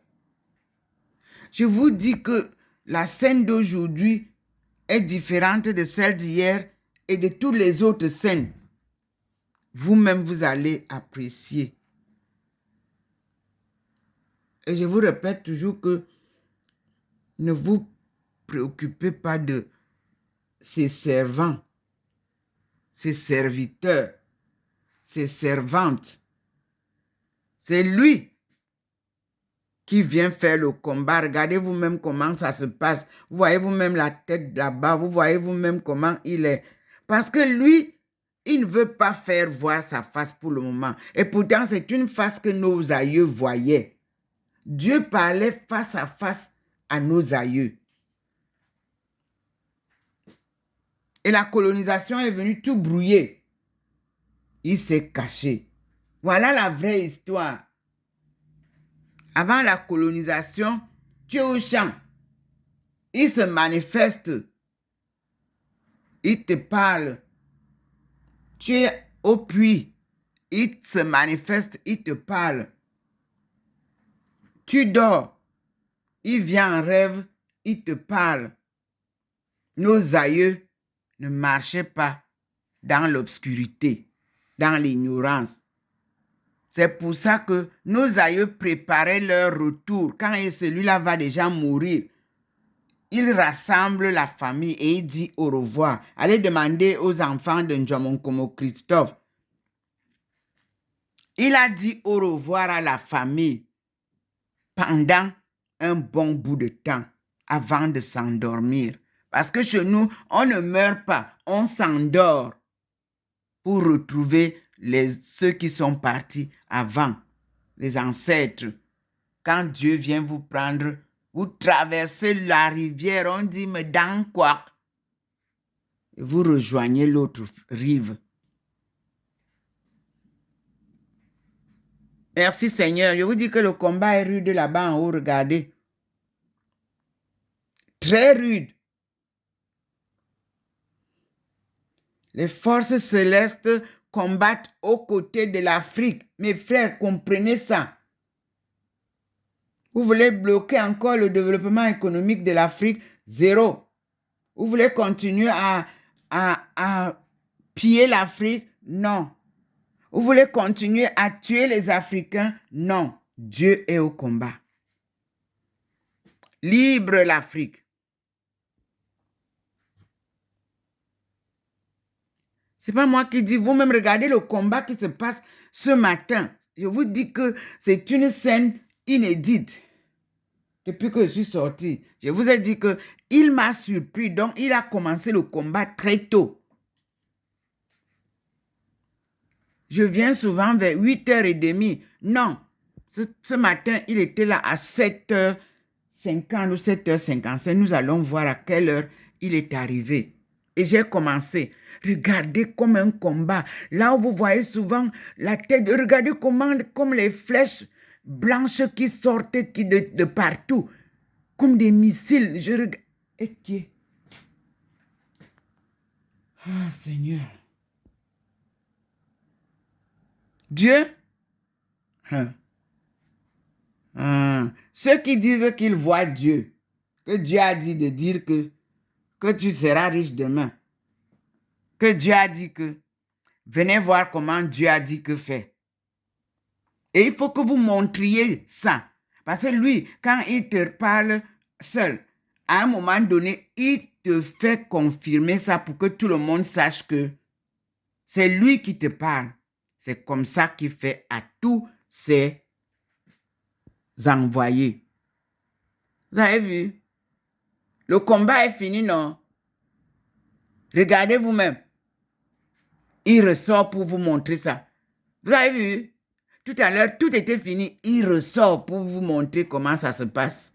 je vous dis que la scène d'aujourd'hui est différente de celle d'hier et de toutes les autres scènes. Vous-même, vous allez apprécier. Et je vous répète toujours que ne vous préoccupez pas de ses servants, ses serviteurs, ses servantes. C'est lui qui vient faire le combat. Regardez vous-même comment ça se passe. Vous voyez vous-même la tête là-bas. Vous voyez vous-même comment il est. Parce que lui, il ne veut pas faire voir sa face pour le moment. Et pourtant, c'est une face que nos aïeux voyaient. Dieu parlait face à face à nos aïeux. Et la colonisation est venue tout brouiller. Il s'est caché. Voilà la vraie histoire. Avant la colonisation, tu es au champ. Il se manifeste. Il te parle. Tu es au puits. Il se manifeste, il te parle. Tu dors. Il vient en rêve, il te parle. Nos aïeux ne marchaient pas dans l'obscurité, dans l'ignorance. C'est pour ça que nos aïeux préparaient leur retour. Quand celui-là va déjà mourir, il rassemble la famille et il dit au revoir. Allez demander aux enfants de Njomonkomo Christophe. Il a dit au revoir à la famille pendant un bon bout de temps avant de s'endormir. Parce que chez nous, on ne meurt pas, on s'endort pour retrouver ceux qui sont partis avant, les ancêtres. Quand Dieu vient vous prendre, vous traversez la rivière, on dit, mais dans quoi? Et vous rejoignez l'autre rive. Merci Seigneur. Je vous dis que le combat est rude là-bas en haut, regardez. Très rude. Les forces célestes combattent aux côtés de l'Afrique. Mes frères, comprenez ça. Vous voulez bloquer encore le développement économique de l'Afrique? Zéro. Vous voulez continuer à piller l'Afrique? Non. Vous voulez continuer à tuer les Africains? Non. Dieu est au combat. Libre l'Afrique. C'est pas moi qui dis, vous-même regardez le combat qui se passe ce matin. Je vous dis que c'est une scène inédite. Depuis que je suis sorti, je vous ai dit qu'il m'a surpris. Donc, il a commencé le combat très tôt. Je viens souvent vers 8h30. Non, ce matin, il était là à 7h50 ou 7h55. Nous allons voir à quelle heure il est arrivé. Et j'ai commencé. Regardez comme un combat. Là où vous voyez souvent la tête. Regardez comme les flèches blanches qui sortent de partout. Comme des missiles. Je regarde. Et qui? Ah, Seigneur. Dieu? Ceux qui disent qu'ils voient Dieu, que Dieu a dit de dire que tu seras riche demain, que Dieu a dit que, venez voir comment Dieu a dit que fait. Et il faut que vous montriez ça. Parce que lui, quand il te parle seul, à un moment donné, il te fait confirmer ça pour que tout le monde sache que c'est lui qui te parle. C'est comme ça qu'il fait à tous ses envoyés. Vous avez vu? Le combat est fini, non? Regardez vous-même. Il ressort pour vous montrer ça. Vous avez vu? Tout à l'heure, tout était fini. Il ressort pour vous montrer comment ça se passe.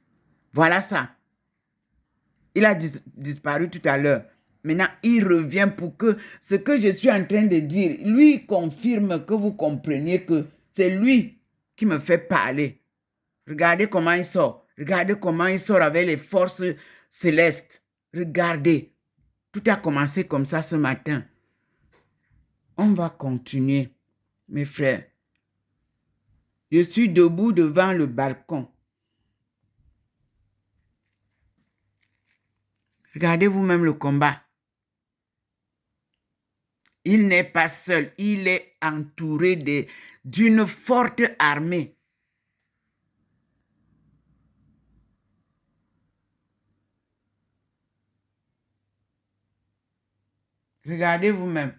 Voilà ça. Il a disparu tout à l'heure. Maintenant, il revient pour que ce que je suis en train de dire, lui confirme que vous compreniez que c'est lui qui me fait parler. Regardez comment il sort. Regardez comment il sort avec les forces célestes. Regardez. Tout a commencé comme ça ce matin. On va continuer, mes frères. Je suis debout devant le balcon. Regardez vous-même le combat. Il n'est pas seul. Il est entouré d'une forte armée. Regardez vous-même.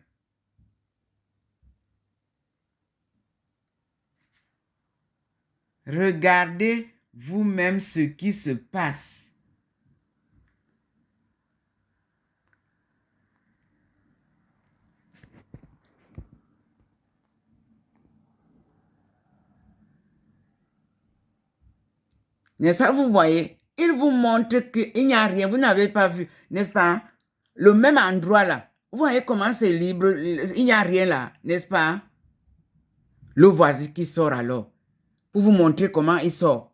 Regardez vous-même ce qui se passe. N'est-ce pas, vous voyez? Il vous montre qu'il n'y a rien. Vous n'avez pas vu, n'est-ce pas? Le même endroit là. Vous voyez comment c'est libre. Il n'y a rien là, n'est-ce pas? Le voisin qui sort alors. Pour vous montrer comment il sort.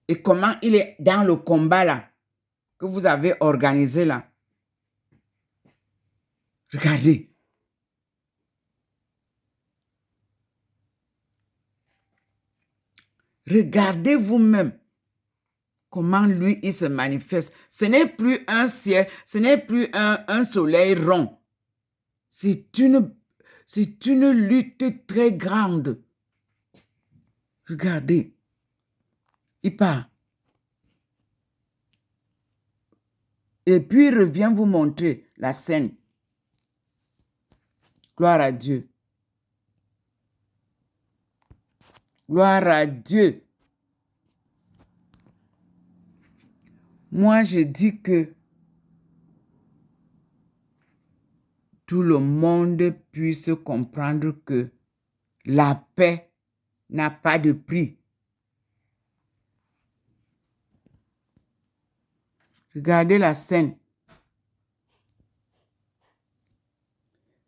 Et comment il est dans le combat là. Que vous avez organisé là. Regardez. Regardez vous-même comment lui, il se manifeste. Ce n'est plus un ciel, ce n'est plus un soleil rond. C'est une lutte très grande. Regardez. Il part. Et puis, il revient vous montrer la scène. Gloire à Dieu. Gloire à Dieu. Moi, je dis que tout le monde puisse comprendre que la paix n'a pas de prix. Regardez la scène.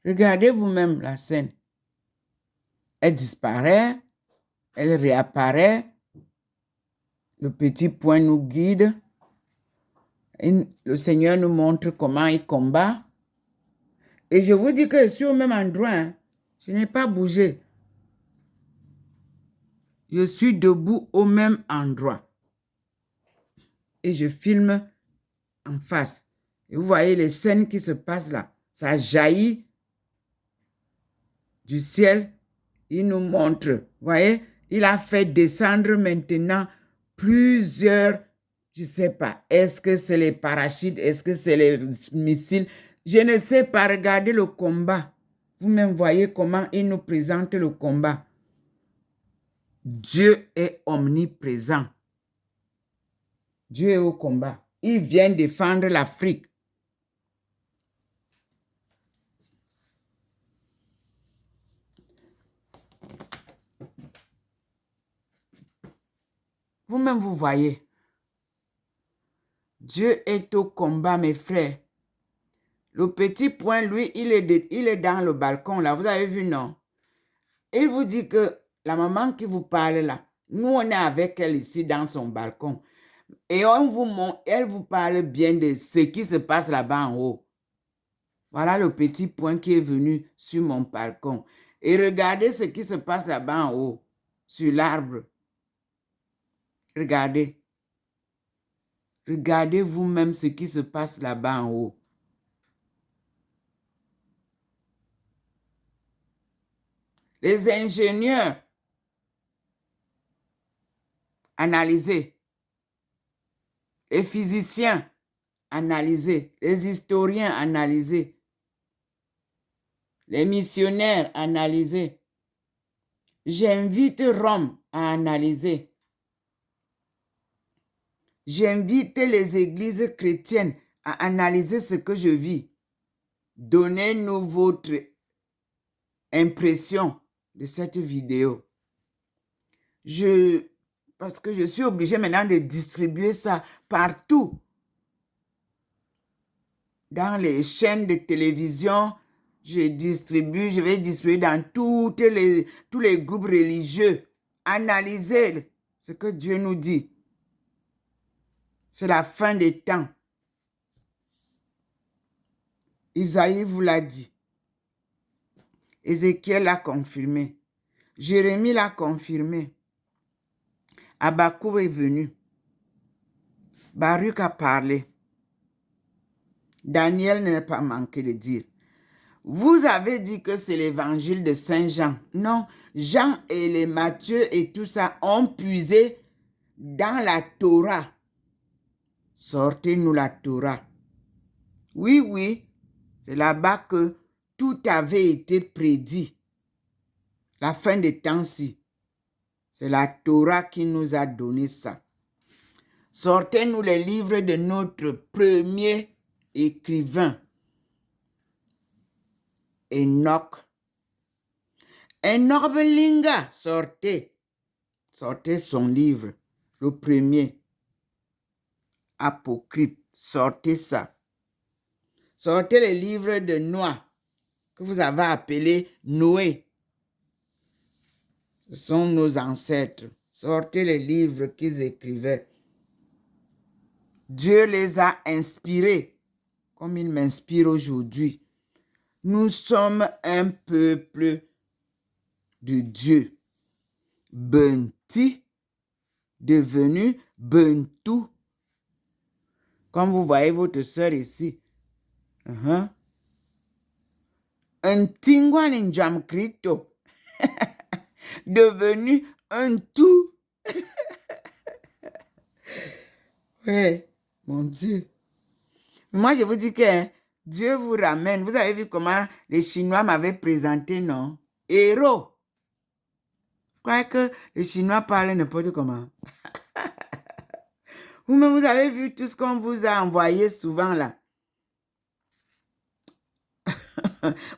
Regardez vous-même la scène. Elle disparaît, elle réapparaît. Le petit point nous guide. Le Seigneur nous montre comment il combat. Et je vous dis que je suis au même endroit. Hein. Je n'ai pas bougé. Je suis debout au même endroit. Et je filme en face. Et vous voyez les scènes qui se passent là. Ça jaillit du ciel. Il nous montre. Vous voyez, il a fait descendre maintenant plusieurs, je ne sais pas, est-ce que c'est les parachutes, est-ce que c'est les missiles? Je ne sais pas, regardez le combat. Vous-même voyez comment il nous présente le combat. Dieu est omniprésent. Dieu est au combat. Il vient défendre l'Afrique. Vous-même, vous voyez. Dieu est au combat, mes frères. Le petit point, lui, il est dans le balcon, là. Vous avez vu, non? Il vous dit que la maman qui vous parle, là, nous, on est avec elle ici dans son balcon. Et elle vous parle bien de ce qui se passe là-bas en haut. Voilà le petit point qui est venu sur mon balcon. Et regardez ce qui se passe là-bas en haut, sur l'arbre. Regardez. Regardez vous-même ce qui se passe là-bas en haut. Les ingénieurs, analysez. Les physiciens, analysez. Les historiens, analysez. Les missionnaires, analysez. J'invite Rome à analyser. J'invite les églises chrétiennes à analyser ce que je vis. Donnez-nous votre impression de cette vidéo. Parce que je suis obligée maintenant de distribuer ça partout. Dans les chaînes de télévision, je vais distribuer dans tous les groupes religieux. Analysez ce que Dieu nous dit. C'est la fin des temps. Isaïe vous l'a dit. Ézéchiel l'a confirmé. Jérémie l'a confirmé. Habakkuk est venu. Baruch a parlé. Daniel n'a pas manqué de dire. Vous avez dit que c'est l'évangile de Saint Jean. Non, Jean et les Matthieu et tout ça ont puisé dans la Torah. Sortez-nous la Torah. Oui, oui, c'est là-bas que tout avait été prédit. La fin des temps-ci. C'est la Torah qui nous a donné ça. Sortez-nous les livres de notre premier écrivain, Enoch. Enoch Belinga, sortez son livre, le premier, Apocryphe, sortez ça. Sortez les livres de Noé, que vous avez appelé Noé. Ce sont nos ancêtres. Sortez les livres qu'ils écrivaient. Dieu les a inspirés, comme il m'inspire aujourd'hui. Nous sommes un peuple de Dieu. Benti, devenu Bentou. Comme vous voyez votre sœur ici. Un tingwa ninjam krito. Devenu un tout. Ouais, mon Dieu. Moi, je vous dis que Dieu vous ramène. Vous avez vu comment les Chinois m'avaient présenté, non? Héros. Je crois que les Chinois parlent n'importe comment. Vous-même, vous avez vu tout ce qu'on vous a envoyé souvent là.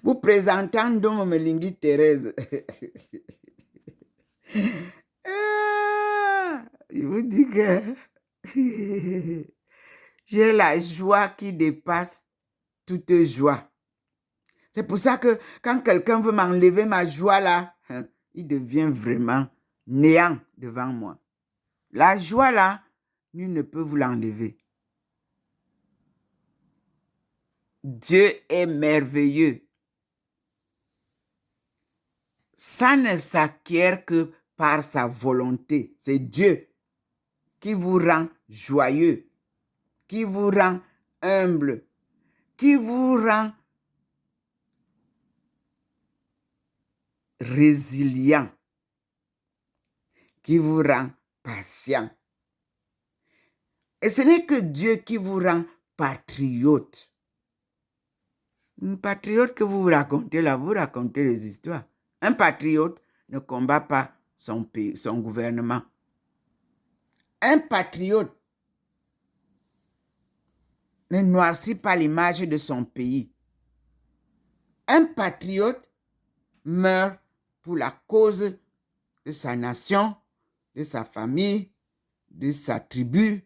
Vous présentant Domo Melingi Thérèse. Je vous dis que j'ai la joie qui dépasse toute joie. C'est pour ça que quand quelqu'un veut m'enlever ma joie là, il devient vraiment néant devant moi. La joie là, nul ne peut vous l'enlever. Dieu est merveilleux. Ça ne s'acquiert que par sa volonté. C'est Dieu qui vous rend joyeux, qui vous rend humble, qui vous rend résilient, qui vous rend patient. Et ce n'est que Dieu qui vous rend patriote. Un patriote que vous racontez là, vous racontez les histoires. Un patriote ne combat pas son pays, son gouvernement. Un patriote ne noircit pas l'image de son pays. Un patriote meurt pour la cause de sa nation, de sa famille, de sa tribu,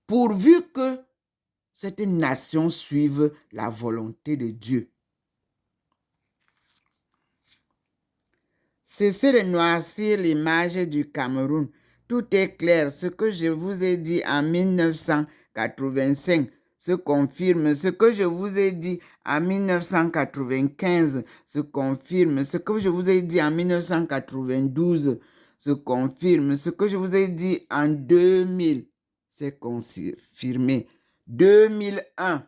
pourvu que cette nation suive la volonté de Dieu. Cessez de noircir l'image du Cameroun. Tout est clair. Ce que je vous ai dit en 1985 se confirme. Ce que je vous ai dit en 1995 se confirme. Ce que je vous ai dit en 1992 se confirme. Ce que je vous ai dit en 2000 c'est confirmé. 2001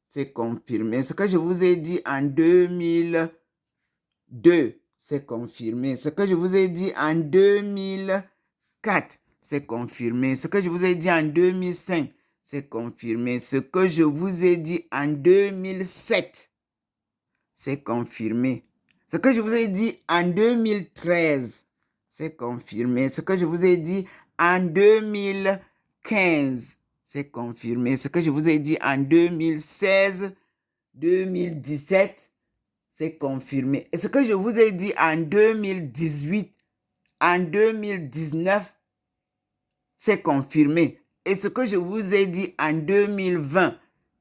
c'est confirmé. Ce que je vous ai dit en 2002 c'est confirmé. Ce que je vous ai dit en 2004, c'est confirmé. Ce que je vous ai dit en 2005, c'est confirmé. Ce que je vous ai dit en 2007, c'est confirmé. Ce que je vous ai dit en 2013, c'est confirmé. Ce que je vous ai dit en 2015, c'est confirmé. Ce que je vous ai dit en 2016, 2017, c'est confirmé. Et ce que je vous ai dit en 2018, en 2019, c'est confirmé. Et ce que je vous ai dit en 2020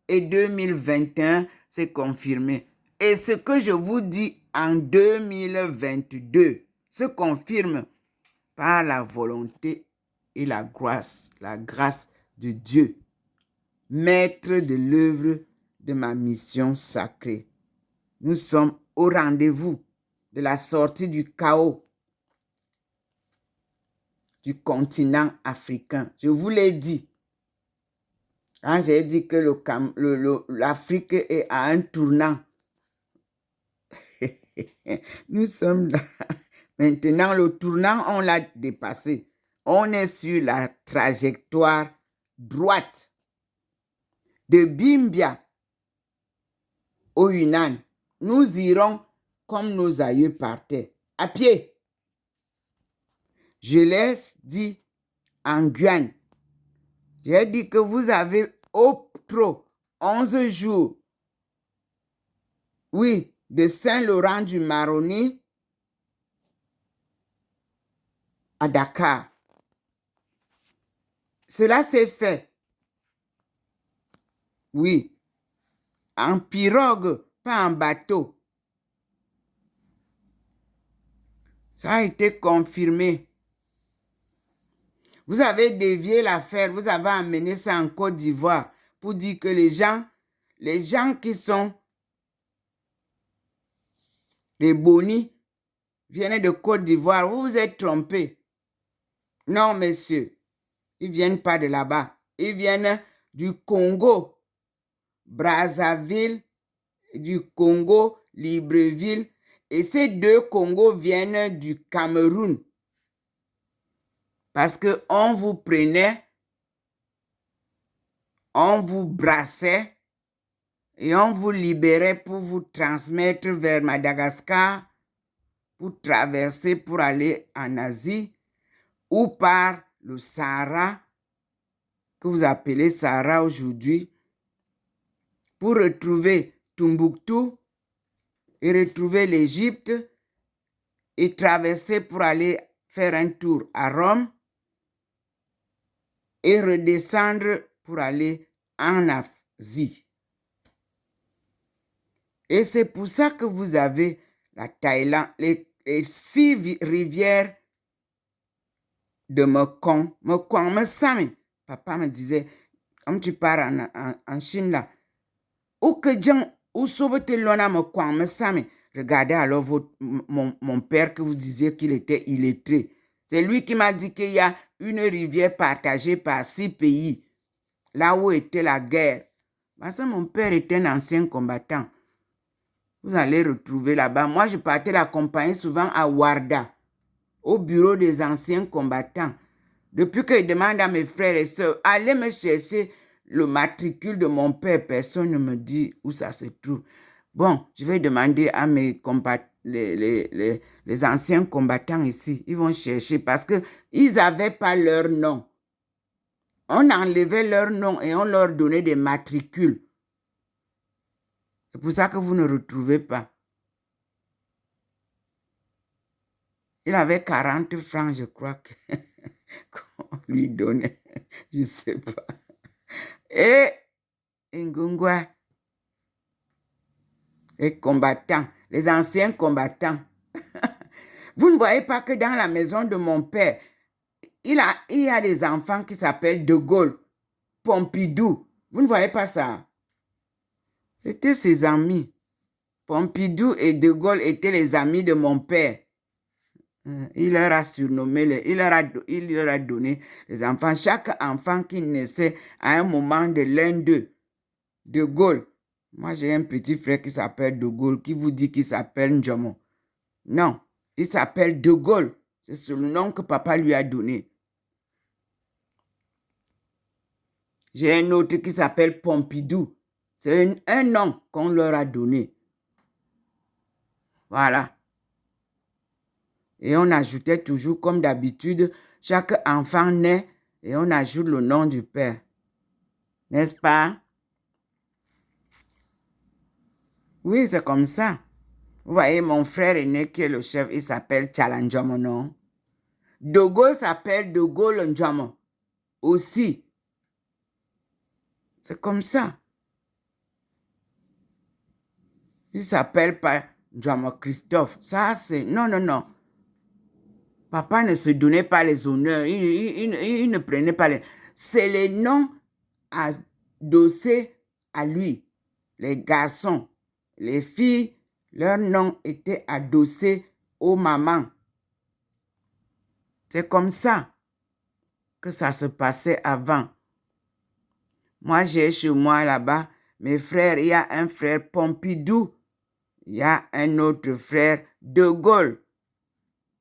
et 2021, c'est confirmé. Et ce que je vous dis en 2022 se confirme par la volonté et la grâce de Dieu, maître de l'œuvre de ma mission sacrée. Nous sommes au rendez-vous de la sortie du chaos du continent africain. Je vous l'ai dit. Quand j'ai dit que l'Afrique est à un tournant, nous sommes là. Maintenant, le tournant, on l'a dépassé. On est sur la trajectoire droite de Bimbia au Yunnan. Nous irons comme nos aïeux partaient, à pied. Je l'ai dit en Guyane. J'ai dit que vous avez au trop 11 jours. Oui, de Saint-Laurent du Maroni à Dakar. Cela s'est fait. Oui, en pirogue, pas en bateau. Ça a été confirmé. Vous avez dévié l'affaire, vous avez amené ça en Côte d'Ivoire pour dire que les gens qui sont les bonis viennent de Côte d'Ivoire. Vous vous êtes trompé. Non, messieurs, ils ne viennent pas de là-bas. Ils viennent du Congo, Brazzaville, du Congo, Libreville. Et ces deux Congos viennent du Cameroun. Parce qu'on vous prenait, on vous brassait et on vous libérait pour vous transmettre vers Madagascar, pour traverser, pour aller en Asie, ou par le Sahara, que vous appelez Sahara aujourd'hui, pour retrouver Tombouctou et retrouver l'Égypte et traverser pour aller faire un tour à Rome et redescendre pour aller en Asie. Et c'est pour ça que vous avez la Thaïlande, les 6 rivières de Mekong. Mekong, Mesami. Papa me disait, comme tu pars en Chine là, ou que Djang, ou Sobete Lona Mekong, Mesami. Regardez alors mon père que vous disiez qu'il était illettré. C'est lui qui m'a dit qu'il y a une rivière partagée par 6 pays, là où était la guerre. Parce que mon père était un ancien combattant. Vous allez retrouver là-bas. Moi, je partais l'accompagner souvent à Ouarda, au bureau des anciens combattants. Depuis que je demande à mes frères et sœurs, allez me chercher le matricule de mon père, personne ne me dit où ça se trouve. Bon, je vais demander à mes les anciens combattants ici. Ils vont chercher parce qu'ils n'avaient pas leur nom. On enlevait leur nom et on leur donnait des matricules. C'est pour ça que vous ne retrouvez pas. Il avait 40 francs, je crois, qu'on lui donnait. Je ne sais pas. Et Ngungwa, les combattants, les anciens combattants. Vous ne voyez pas que dans la maison de mon père, il y a des enfants qui s'appellent De Gaulle, Pompidou. Vous ne voyez pas ça? C'était ses amis. Pompidou et De Gaulle étaient les amis de mon père. Il leur a surnommé, il leur a donné les enfants. Chaque enfant qui naissait à un moment de l'un d'eux, De Gaulle. Moi, j'ai un petit frère qui s'appelle De Gaulle, qui vous dit qu'il s'appelle Njomo. Non, il s'appelle De Gaulle. C'est le nom que papa lui a donné. J'ai un autre qui s'appelle Pompidou. C'est un nom qu'on leur a donné. Voilà. Et on ajoutait toujours, comme d'habitude, chaque enfant naît et on ajoute le nom du père. N'est-ce pas? Oui, c'est comme ça. Vous voyez, mon frère aîné qui est le chef, il s'appelle Tchalanjomo, non? De Gaulle s'appelle De Gaulle Njomo aussi. C'est comme ça. Il s'appelle pas Djama Christophe. Ça, c'est... Non, non, non. Papa ne se donnait pas les honneurs. Il ne prenait pas les... C'est les noms adossés à lui. Les garçons, les filles, leurs noms étaient adossés aux mamans. C'est comme ça que ça se passait avant. Moi, j'ai chez moi là-bas, mes frères, il y a un frère Pompidou, il y a un autre frère De Gaulle.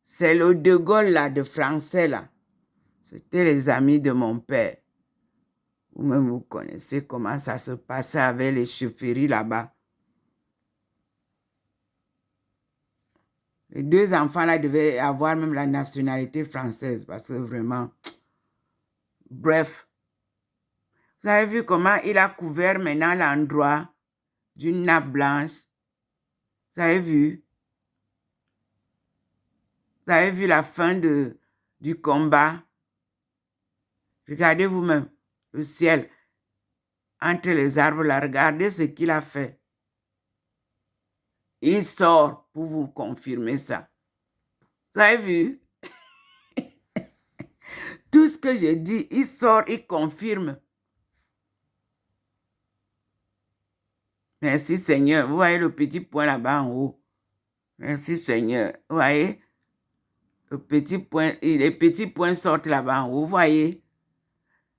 C'est le De Gaulle là, de français là. C'était les amis de mon père. Vous-même, vous connaissez comment ça se passait avec les chefferies là-bas. Les deux enfants là devaient avoir même la nationalité française parce que vraiment... Bref. Vous avez vu comment il a couvert maintenant l'endroit d'une nappe blanche? Vous avez vu? Vous avez vu la fin du combat? Regardez vous-même le ciel entre les arbres là. Regardez ce qu'il a fait. Il sort pour vous confirmer ça. Vous avez vu? Tout ce que je dis, il sort, il confirme. Merci Seigneur. Vous voyez le petit point là-bas en haut. Merci Seigneur. Vous voyez? Le petit point, les petits points sortent là-bas en haut. Vous voyez?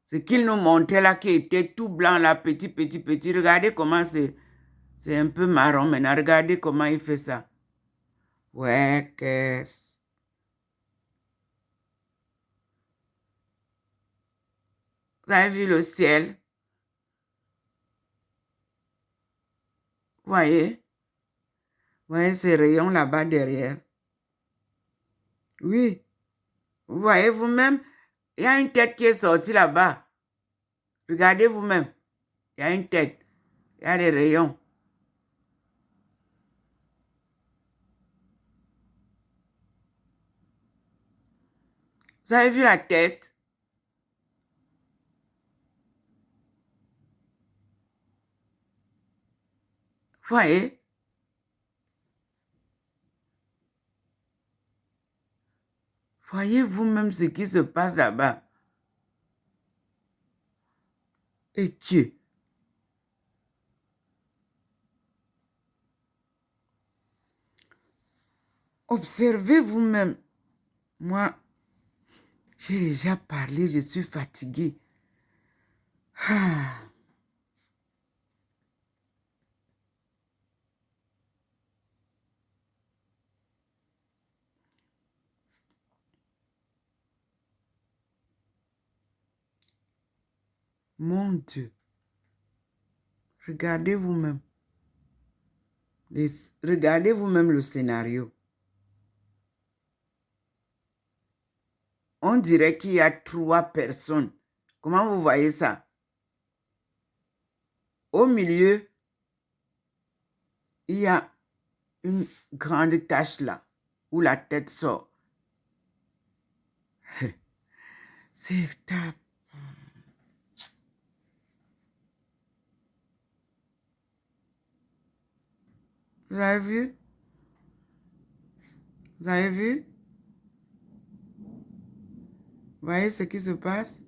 Ce qu'il nous montrait là, qui était tout blanc là, petit. Regardez comment c'est un peu marron maintenant. Regardez comment il fait ça. Ouais, qu'est-ce... Vous avez vu le ciel? Vous voyez? Vous voyez ces rayons là-bas derrière? Oui. Vous voyez vous-même? Il y a une tête qui est sortie là-bas. Regardez vous-même. Il y a une tête. Il y a des rayons. Vous avez vu la tête? Vous voyez? Voyez vous-même ce qui se passe là-bas. Et Dieu. Observez vous-même. Moi, j'ai déjà parlé, je suis fatiguée. Ah. Mon Dieu. Regardez vous-même. Regardez vous-même le scénario. On dirait qu'il y a 3 personnes. Comment vous voyez ça? Au milieu, il y a une grande tache là, où la tête sort. C'est ta... Vous avez vu? Vous avez vu? Vous voyez ce qui se passe?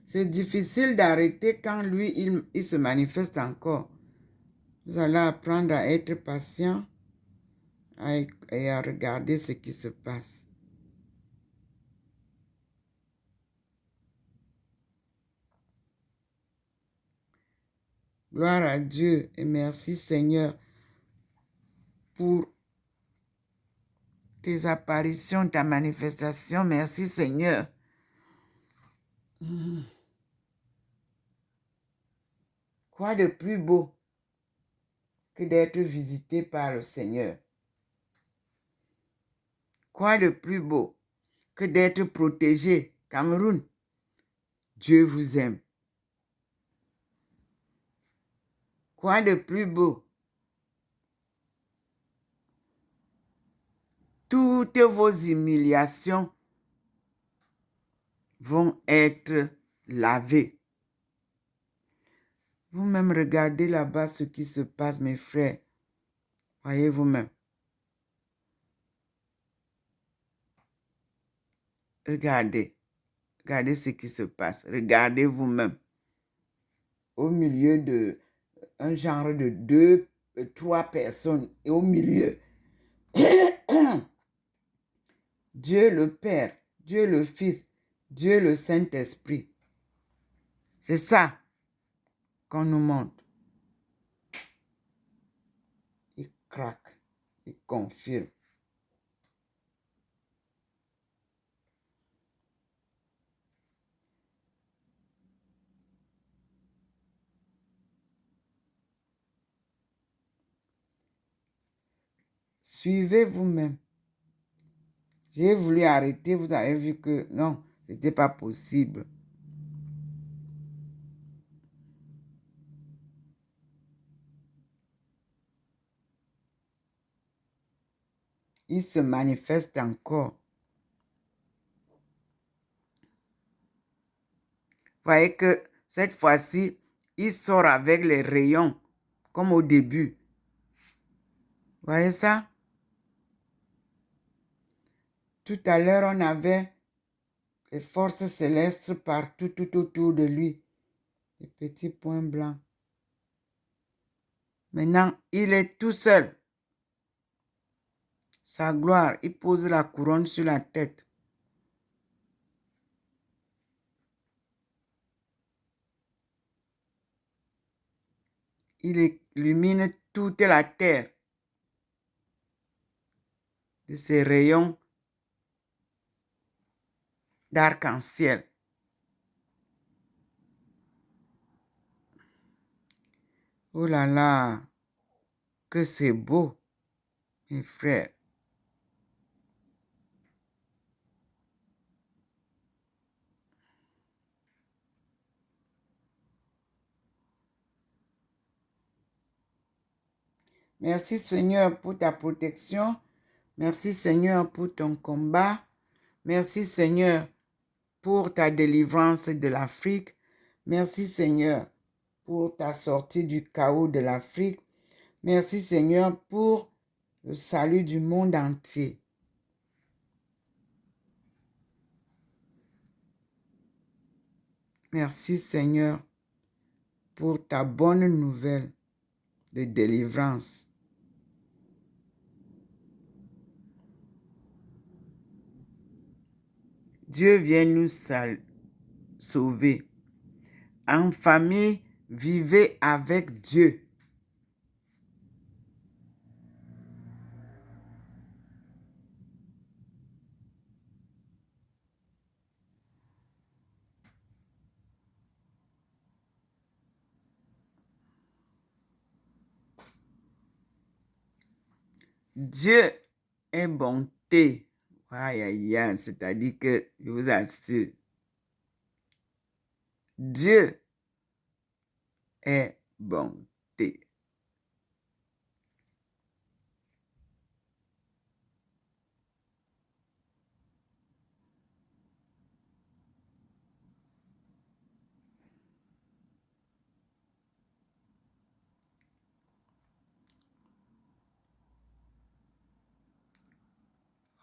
C'est difficile d'arrêter quand lui, il se manifeste encore. Vous allez apprendre à être patient et à regarder ce qui se passe. Gloire à Dieu et merci Seigneur pour tes apparitions, ta manifestation. Merci Seigneur. Quoi de plus beau que d'être visité par le Seigneur? Quoi de plus beau que d'être protégé? Cameroun, Dieu vous aime. Quoi de plus beau? Toutes vos humiliations vont être lavées. Vous-même, regardez là-bas ce qui se passe, mes frères. Voyez vous-même. Regardez. Regardez ce qui se passe. Regardez vous-même. Au milieu de un genre de 2, 3 personnes. Et au milieu, Dieu le Père, Dieu le Fils, Dieu le Saint-Esprit. C'est ça qu'on nous montre. Il craque, il confirme. Suivez vous-même. J'ai voulu arrêter, vous avez vu que non, ce n'était pas possible. Il se manifeste encore. Vous voyez que cette fois-ci, il sort avec les rayons, comme au début. Vous voyez ça? Tout à l'heure, on avait les forces célestes partout, tout autour de lui. Des petits points blancs. Maintenant, il est tout seul. Sa gloire, il pose la couronne sur la tête. Il illumine toute la terre de ses rayons d'arc-en-ciel. Oh là là, que c'est beau, mes frères. Merci Seigneur pour ta protection. Merci Seigneur pour ton combat. Merci Seigneur pour ta délivrance de l'Afrique. Merci Seigneur pour ta sortie du chaos de l'Afrique. Merci Seigneur pour le salut du monde entier. Merci Seigneur pour ta bonne nouvelle de délivrance. Dieu vient nous sauver. En famille, vivez avec Dieu. Dieu est bonté. Aïe, aïe, aïe, c'est-à-dire que, je vous assure, Dieu est bonté.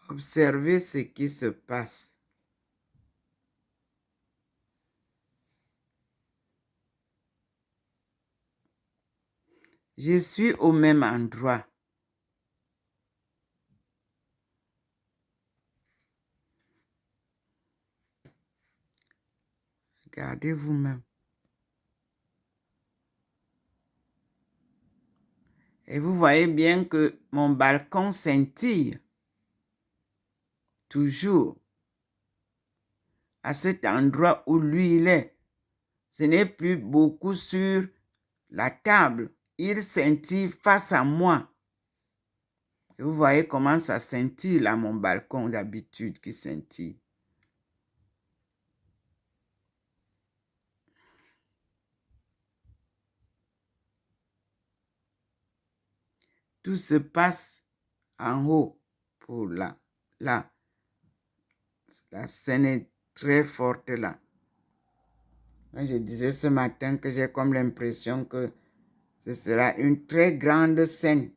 Observez ce qui se passe. Je suis au même endroit. Regardez vous-même. Et vous voyez bien que mon balcon scintille. Toujours. À cet endroit où lui il est. Ce n'est plus beaucoup sur la table. Il scintille face à moi. Et vous voyez comment ça scintille là, mon balcon d'habitude qui scintille. Tout se passe en haut pour là. Là. La scène est très forte là. Je disais ce matin que j'ai comme l'impression que ce sera une très grande scène.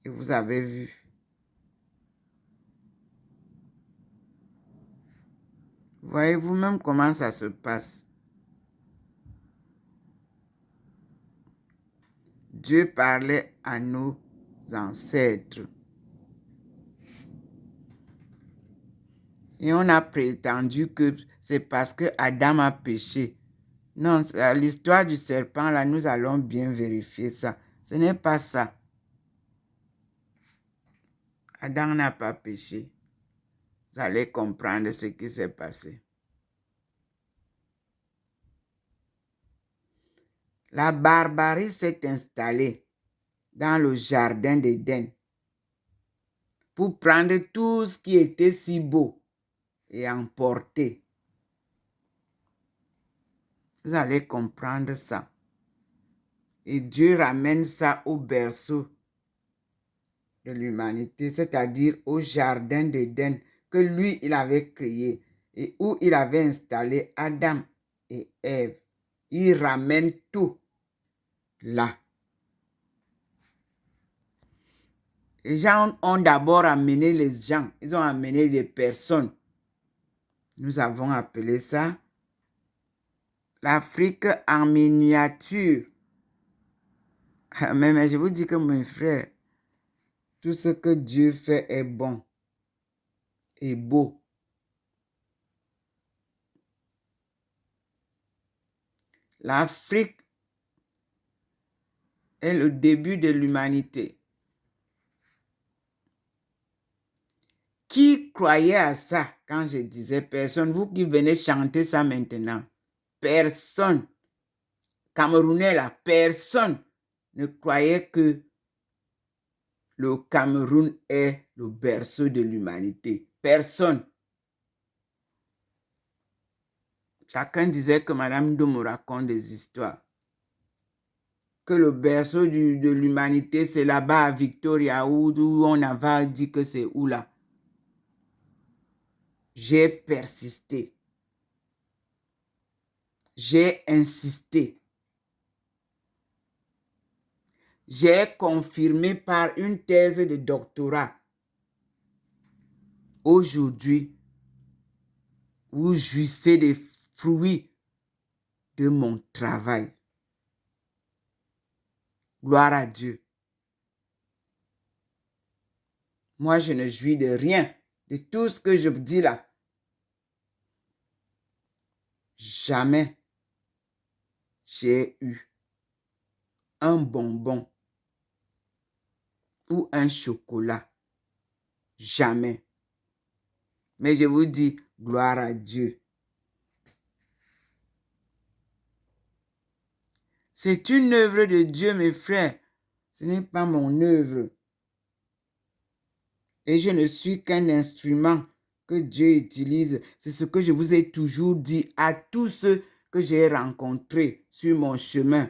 Et vous avez vu. Voyez vous-même comment ça se passe. Dieu parlait à nos ancêtres. Et on a prétendu que c'est parce que Adam a péché. Non, l'histoire du serpent, là, nous allons bien vérifier ça. Ce n'est pas ça. Adam n'a pas péché. Vous allez comprendre ce qui s'est passé. La barbarie s'est installée dans le jardin d'Éden pour prendre tout ce qui était si beau et emporter. Vous allez comprendre ça. Et Dieu ramène ça au berceau de l'humanité, c'est-à-dire au jardin d'Éden que lui, il avait créé et où il avait installé Adam et Ève. Il ramène tout là. Les gens ont d'abord amené les gens, ils ont amené des personnes. Nous avons appelé ça l'Afrique en miniature. Mais je vous dis que mes frères, tout ce que Dieu fait est bon et beau. L'Afrique est le début de l'humanité. Qui croyait à ça quand je disais personne? Vous qui venez chanter ça maintenant. Personne. Camerounais là, personne ne croyait que le Cameroun est le berceau de l'humanité. Personne. Chacun disait que Madame Do me raconte des histoires. Que le berceau de l'humanité, c'est là-bas à Victoria, où on avait dit que c'est où là. J'ai persisté. J'ai insisté. J'ai confirmé par une thèse de doctorat. Aujourd'hui, vous jouissez des fruits de mon travail. Gloire à Dieu. Moi, je ne jouis de rien, de tout ce que je dis là. Jamais j'ai eu un bonbon ou un chocolat. Jamais. Mais je vous dis, gloire à Dieu. C'est une œuvre de Dieu, mes frères. Ce n'est pas mon œuvre. Et je ne suis qu'un instrument que Dieu utilise. C'est ce que je vous ai toujours dit à tous ceux que j'ai rencontrés sur mon chemin.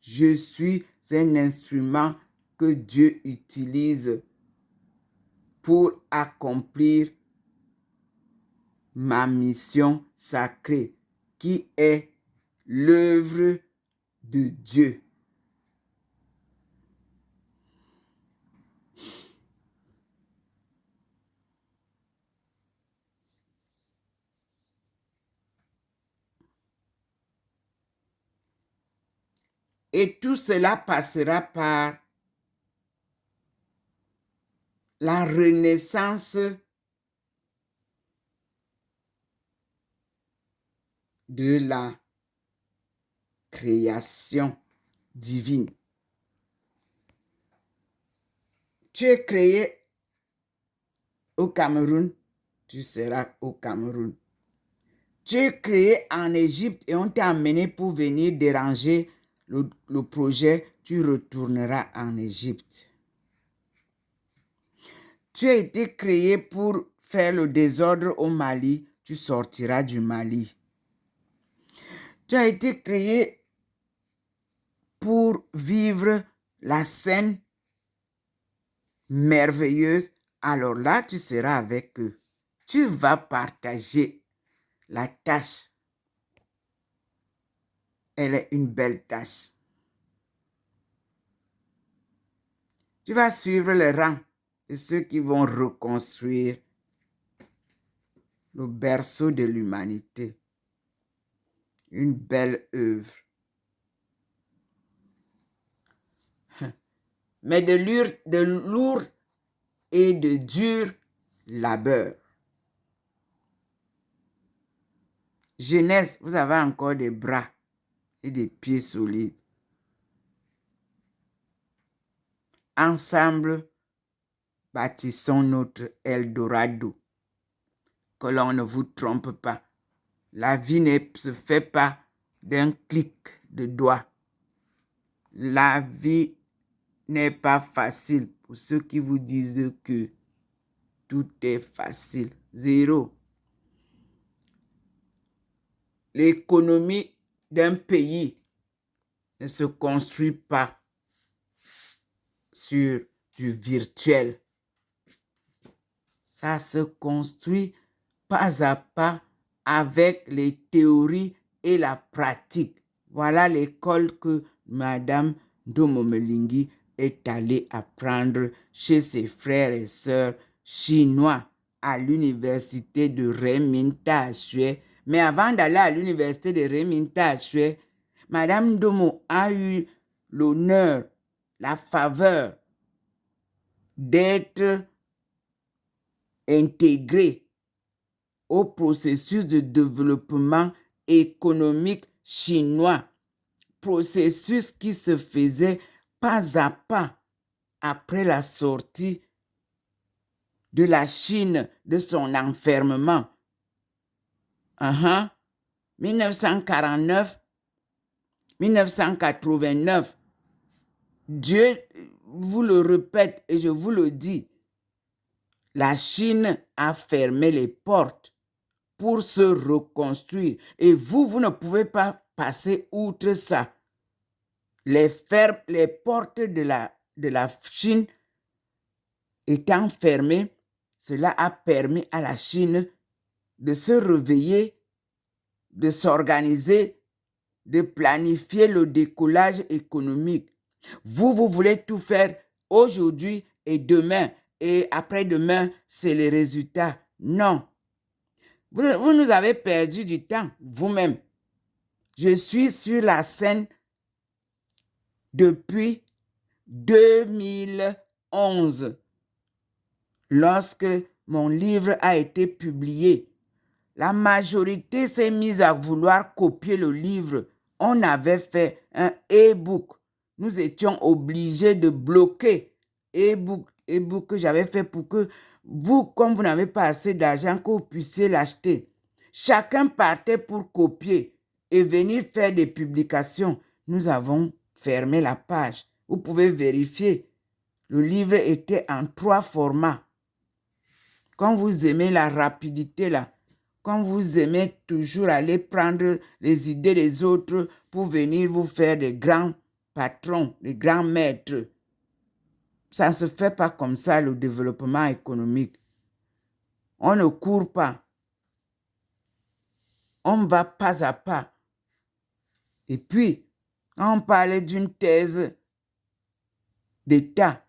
Je suis un instrument que Dieu utilise pour accomplir ma mission sacrée, qui est l'œuvre de Dieu. Et tout cela passera par la renaissance de la création divine. Tu es créé au Cameroun, tu seras au Cameroun. Tu es créé en Égypte et on t'a amené pour venir déranger le projet, tu retourneras en Égypte. Tu as été créé pour faire le désordre au Mali, tu sortiras du Mali. Tu as été créé pour vivre la scène merveilleuse, alors là, tu seras avec eux. Tu vas partager La tâche, elle est une belle tâche. Tu vas suivre le rang de ceux qui vont reconstruire le berceau de l'humanité. Une belle œuvre. Mais de lourd et de dur labeur. Jeunesse, vous avez encore des bras et des pieds solides. Ensemble, bâtissons notre Eldorado. Que l'on ne vous trompe pas. La vie ne se fait pas d'un clic de doigt. La vie n'est pas facile pour ceux qui vous disent que tout est facile. Zéro. L'économie d'un pays ne se construit pas sur du virtuel. Ça se construit pas à pas avec les théories et la pratique. Voilà l'école que Madame Ndomo Melingi est allée apprendre chez ses frères et sœurs chinois à l'université de Remington. Mais avant d'aller à l'université de Remington, Madame Ndomo a eu l'honneur, la faveur d'être intégrée au processus de développement économique chinois, processus qui se faisait pas à pas après la sortie de la Chine de son enfermement. 1949, 1989, Dieu vous le répète et je vous le dis, la Chine a fermé les portes pour se reconstruire. Et vous ne pouvez pas passer outre ça. Les portes de la Chine étant fermées, cela a permis à la Chine de se réveiller, de s'organiser, de planifier le décollage économique. Vous voulez tout faire aujourd'hui et demain, et après-demain, c'est les résultats. Non. Vous nous avez perdu du temps, vous-même. Je suis sur la scène depuis 2011, lorsque mon livre a été publié. La majorité s'est mise à vouloir copier le livre. On avait fait un e-book. Nous étions obligés de bloquer e-book que j'avais fait pour que vous, comme vous n'avez pas assez d'argent, que vous puissiez l'acheter. Chacun partait pour copier et venir faire des publications. Nous avons fermé la page. Vous pouvez vérifier. Le livre était en 3 formats. Quand vous aimez la rapidité, là, quand vous aimez toujours aller prendre les idées des autres pour venir vous faire des grands patrons, des grands maîtres, ça ne se fait pas comme ça, le développement économique. On ne court pas. On va pas à pas. Et puis, on parlait d'une thèse d'État.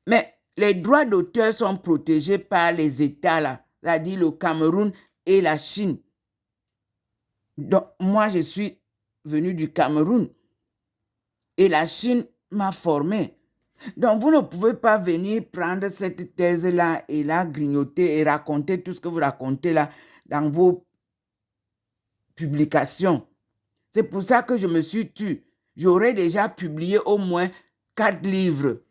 Mais les droits d'auteur sont protégés par les États, là, c'est-à-dire le Cameroun et la Chine. Donc, moi, je suis venu du Cameroun et la Chine m'a formé. Donc, vous ne pouvez pas venir prendre cette thèse-là et la grignoter et raconter tout ce que vous racontez là dans vos publications. C'est pour ça que je me suis tue. J'aurais déjà publié au moins 4 livres.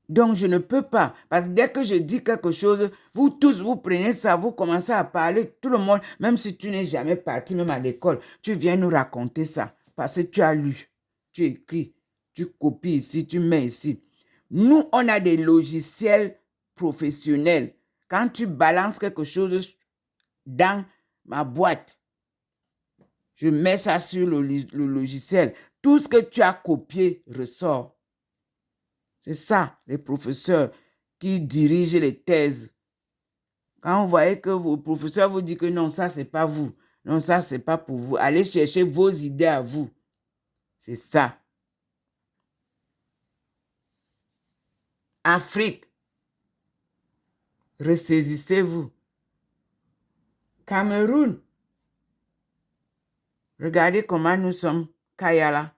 Donc, je ne peux pas. Parce que dès que je dis quelque chose, vous tous, vous prenez ça, vous commencez à parler, tout le monde, même si tu n'es jamais parti, même à l'école, tu viens nous raconter ça. Parce que tu as lu, tu écris, tu copies ici, tu mets ici. Nous, on a des logiciels professionnels. Quand tu balances quelque chose dans ma boîte, je mets ça sur le logiciel. Tout ce que tu as copié ressort. C'est ça, les professeurs qui dirigent les thèses. Quand vous voyez que vos professeurs vous disent que non, ça, c'est pas vous. Non, ça, c'est pas pour vous. Allez chercher vos idées à vous. C'est ça. Afrique, ressaisissez-vous. Cameroun, regardez comment nous sommes. Kayala,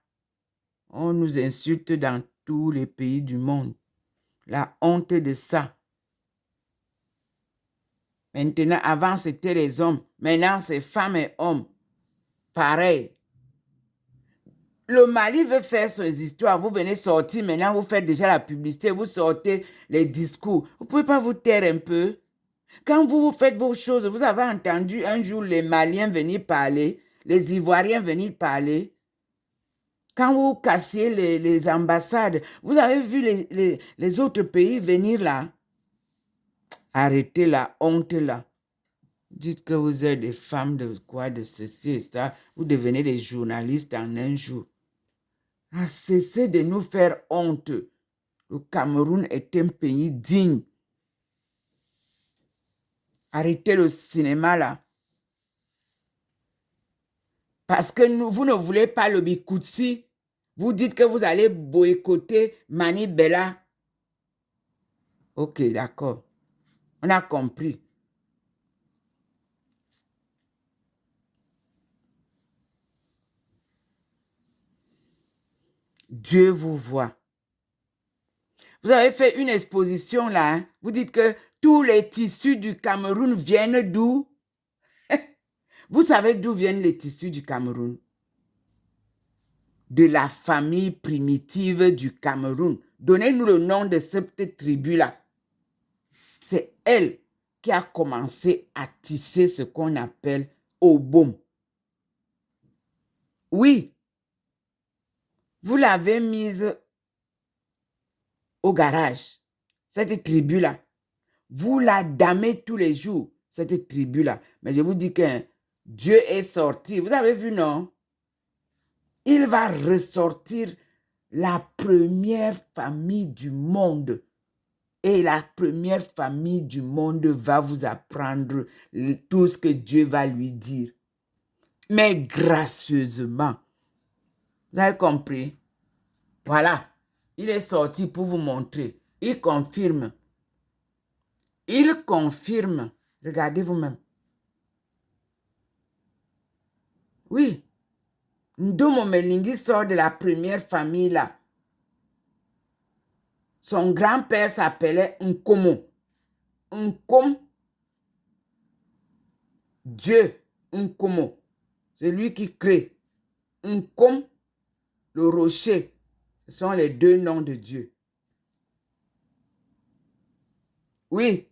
on nous insulte dans tous les pays du monde. La honte de ça. Maintenant, avant, c'était les hommes. Maintenant, c'est femmes et hommes. Pareil. Le Mali veut faire ses histoires. Vous venez sortir. Maintenant, vous faites déjà la publicité. Vous sortez les discours. Vous ne pouvez pas vous taire un peu? Quand vous faites vos choses, vous avez entendu un jour les Maliens venir parler, les Ivoiriens venir parler. Quand vous cassiez les ambassades, vous avez vu les autres pays venir là. Arrêtez la honte là. Dites que vous êtes des femmes de quoi, de ceci et ça. Vous devenez des journalistes en un jour. Cessez de nous faire honte. Le Cameroun est un pays digne. Arrêtez le cinéma là. Parce que vous ne voulez pas le Bikoutsi. Vous dites que vous allez boycotter Mani Bella. Ok, d'accord. On a compris. Dieu vous voit. Vous avez fait une exposition là. Hein? Vous dites que tous les tissus du Cameroun viennent d'où? Vous savez d'où viennent les tissus du Cameroun? De la famille primitive du Cameroun. Donnez-nous le nom de cette tribu-là. C'est elle qui a commencé à tisser ce qu'on appelle Obom. Oui, vous l'avez mise au garage, cette tribu-là. Vous la damez tous les jours, cette tribu-là. Mais je vous dis que Dieu est sorti. Vous avez vu, non? Il va ressortir la première famille du monde. Et la première famille du monde va vous apprendre tout ce que Dieu va lui dire. Mais gracieusement. Vous avez compris? Voilà. Il est sorti pour vous montrer. Il confirme. Il confirme. Regardez vous-même. Oui. Ndomo Melingi sort de la première famille là. Son grand-père s'appelait Nkomo. Nkom. Dieu. Nkomo. C'est lui qui crée. Nkom. Le rocher. Ce sont les deux noms de Dieu. Oui.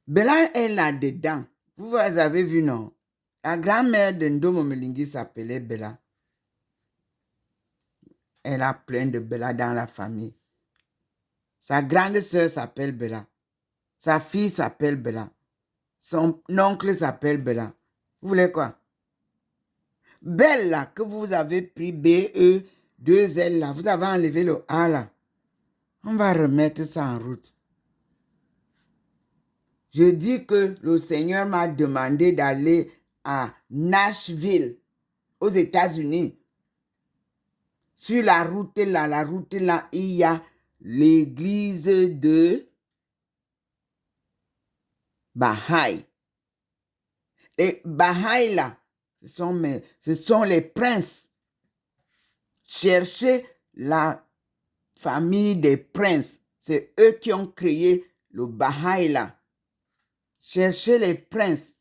Bella est là-dedans. Vous avez vu, non? La grand-mère de Ndomo Melingi s'appelait Bella. Elle a plein de Bella dans la famille. Sa grande sœur s'appelle Bella. Sa fille s'appelle Bella. Son oncle s'appelle Bella. Vous voulez quoi? Bella, que vous avez pris B-E, 2-L là. Vous avez enlevé le A là. On va remettre ça en route. Je dis que le Seigneur m'a demandé d'aller à Nashville, aux États-Unis. Sur la route là, il y a l'église de Baha'i. Les Baha'i là, ce sont les princes. Cherchez la famille des princes. C'est eux qui ont créé le Baha'i là. Cherchez les princes.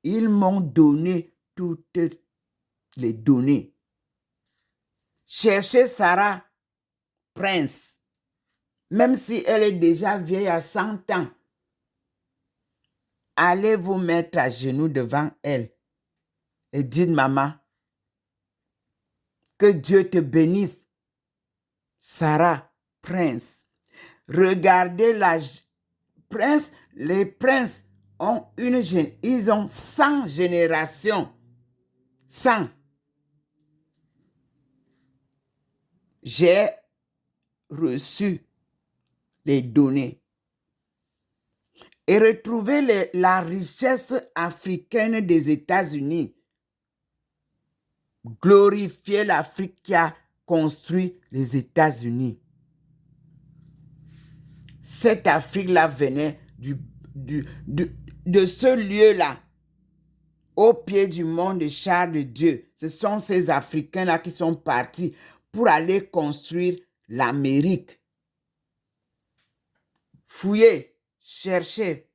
Ils m'ont donné toutes les données. Cherchez Sarah, prince. Même si elle est déjà vieille à 100 ans. Allez vous mettre à genoux devant elle. Et dites, maman, que Dieu te bénisse. Sarah, prince. Regardez prince. Les princes ont ils ont 100 générations. 100. J'ai reçu les données et retrouver la richesse africaine des États-Unis. Glorifier l'Afrique qui a construit les États-Unis. Cette Afrique-là venait de ce lieu-là, au pied du mont de Char de Dieu. Ce sont ces Africains-là qui sont partis pour aller construire l'Amérique. Fouillez, cherchez.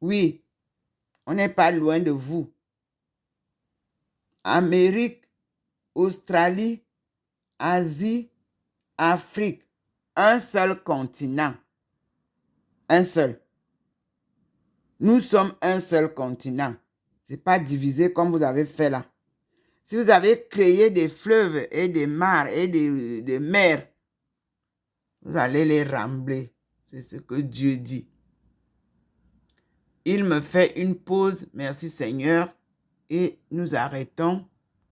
Oui, on n'est pas loin de vous. Amérique, Australie, Asie, Afrique. Un seul continent. Un seul. Nous sommes un seul continent. Ce n'est pas divisé comme vous avez fait là. Si vous avez créé des fleuves et des mares et des mers, vous allez les rembler. C'est ce que Dieu dit. Il me fait une pause, merci Seigneur, et nous arrêtons.